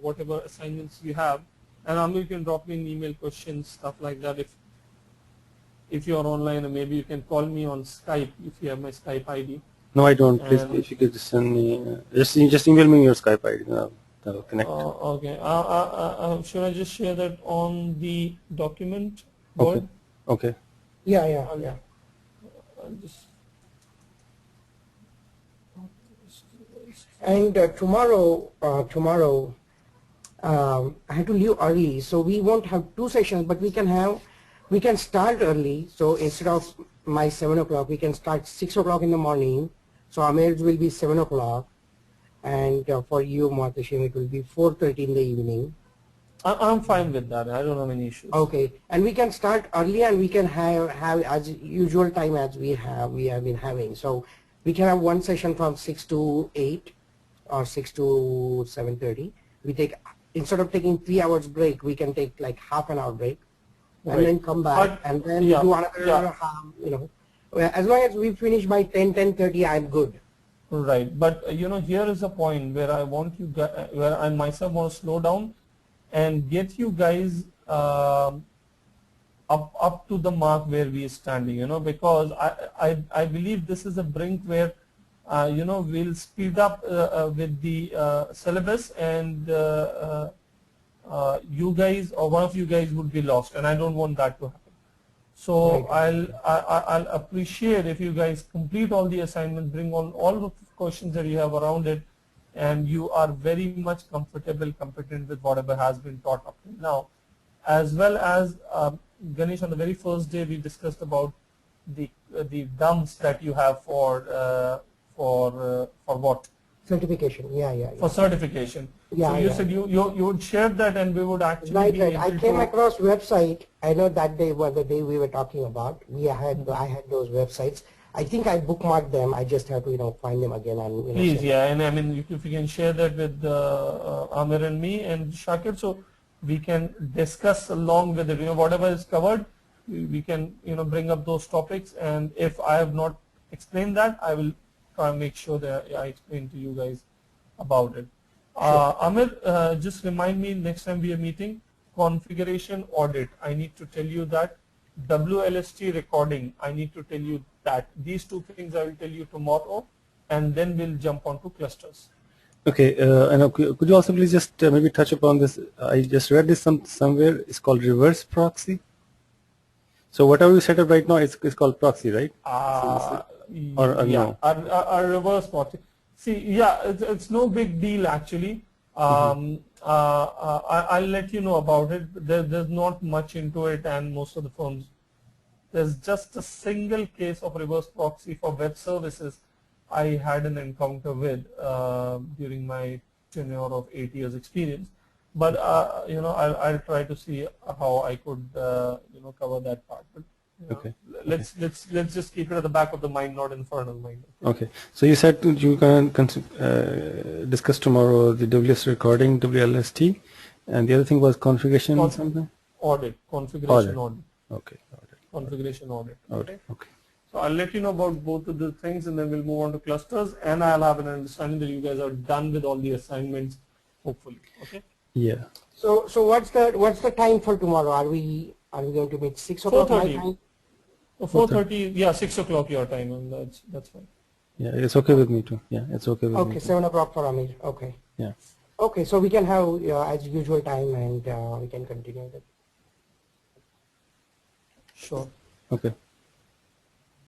whatever assignments you have, and you can drop me an email, questions, stuff like that. If you're online, or maybe you can call me on Skype if you have my Skype ID. no, I don't. Please, And- if you could just send me, just email me your Skype ID. Then I'll connect. Okay. Should I just share that on the document Okay. board? Okay. Yeah. I'll just. And tomorrow, I have to leave early, so we won't have two sessions, but we can start early. So instead of my 7 o'clock, we can start 6 o'clock in the morning. So Amir's will be 7 o'clock, and for you, Martashim, it will be 4:30 in the evening. I'm fine with that. I don't have any issues. Okay, and we can start early, and we can have as usual time as we have been having. So we can have one session from 6 to 8 or 6 to 7:30. We take, instead of taking 3 hours break, we can take like half an hour break, and Right. then come back, and then do another half. As long as we finish by 10:30, I'm good. Right, but here is a point where I want you guys, where I myself want to slow down and get you guys up to the mark where we are standing. Because I believe this is a brink where we'll speed up with the syllabus, and you guys or one of you guys would be lost, and I don't want that to happen. So I'll appreciate if you guys complete all the assignments, bring on all the questions that you have around it, and you are very much competent with whatever has been taught up till now. As well as Ganesh, on the very first day we discussed about the dumps that you have for what? Certification, yeah. For certification. Yeah, so you yeah. said you would share that, and we would actually be Right. able I came to. across website. I know that day was the day we were talking about. I had those websites. I think I bookmarked them. I just have to find them again and Please, share. yeah, and I mean if you can share that with Amir and me and Shakir, so we can discuss along with it. Whatever is covered, we can bring up those topics, and if I have not explained that, I will try and make sure that I explain to you guys about it. Amir, just remind me next time we are meeting, configuration audit. I need to tell you that WLST recording, I need to tell you that. These two things I will tell you tomorrow, and then we'll jump onto clusters. Okay, and could you also please just maybe touch upon this? I just read this somewhere. It's called reverse proxy. So whatever you set up right now, it's called proxy, right? Or Yeah, no? our reverse proxy. See, yeah, it's no big deal actually. I'll let you know about it. There's not much into it, and most of the firms, there's just a single case of reverse proxy for web services I had an encounter with during my tenure of 8 years experience. But I'll try to see how I could cover that part. But Okay. let's just keep it at the back of the mind, not in front of the mind. Okay. So you said you can discuss tomorrow the WS recording, WLST, and the other thing was configuration something? Configuration audit. Okay. Audit. Configuration audit. Audit. Okay. So I'll let you know about both of the things, and then we'll move on to clusters, and I'll have an understanding that you guys are done with all the assignments, hopefully. Okay. Yeah. So what's the time for tomorrow? Are we going to meet 6 o'clock my 4:30. time? 4:30. Yeah, 6 o'clock your time, and that's fine. Yeah, it's okay with me too. Yeah, it's okay with me. Okay, 7 o'clock for Amir. Okay. Yeah. Okay, so we can have as usual time, and we can continue that. Sure. Okay.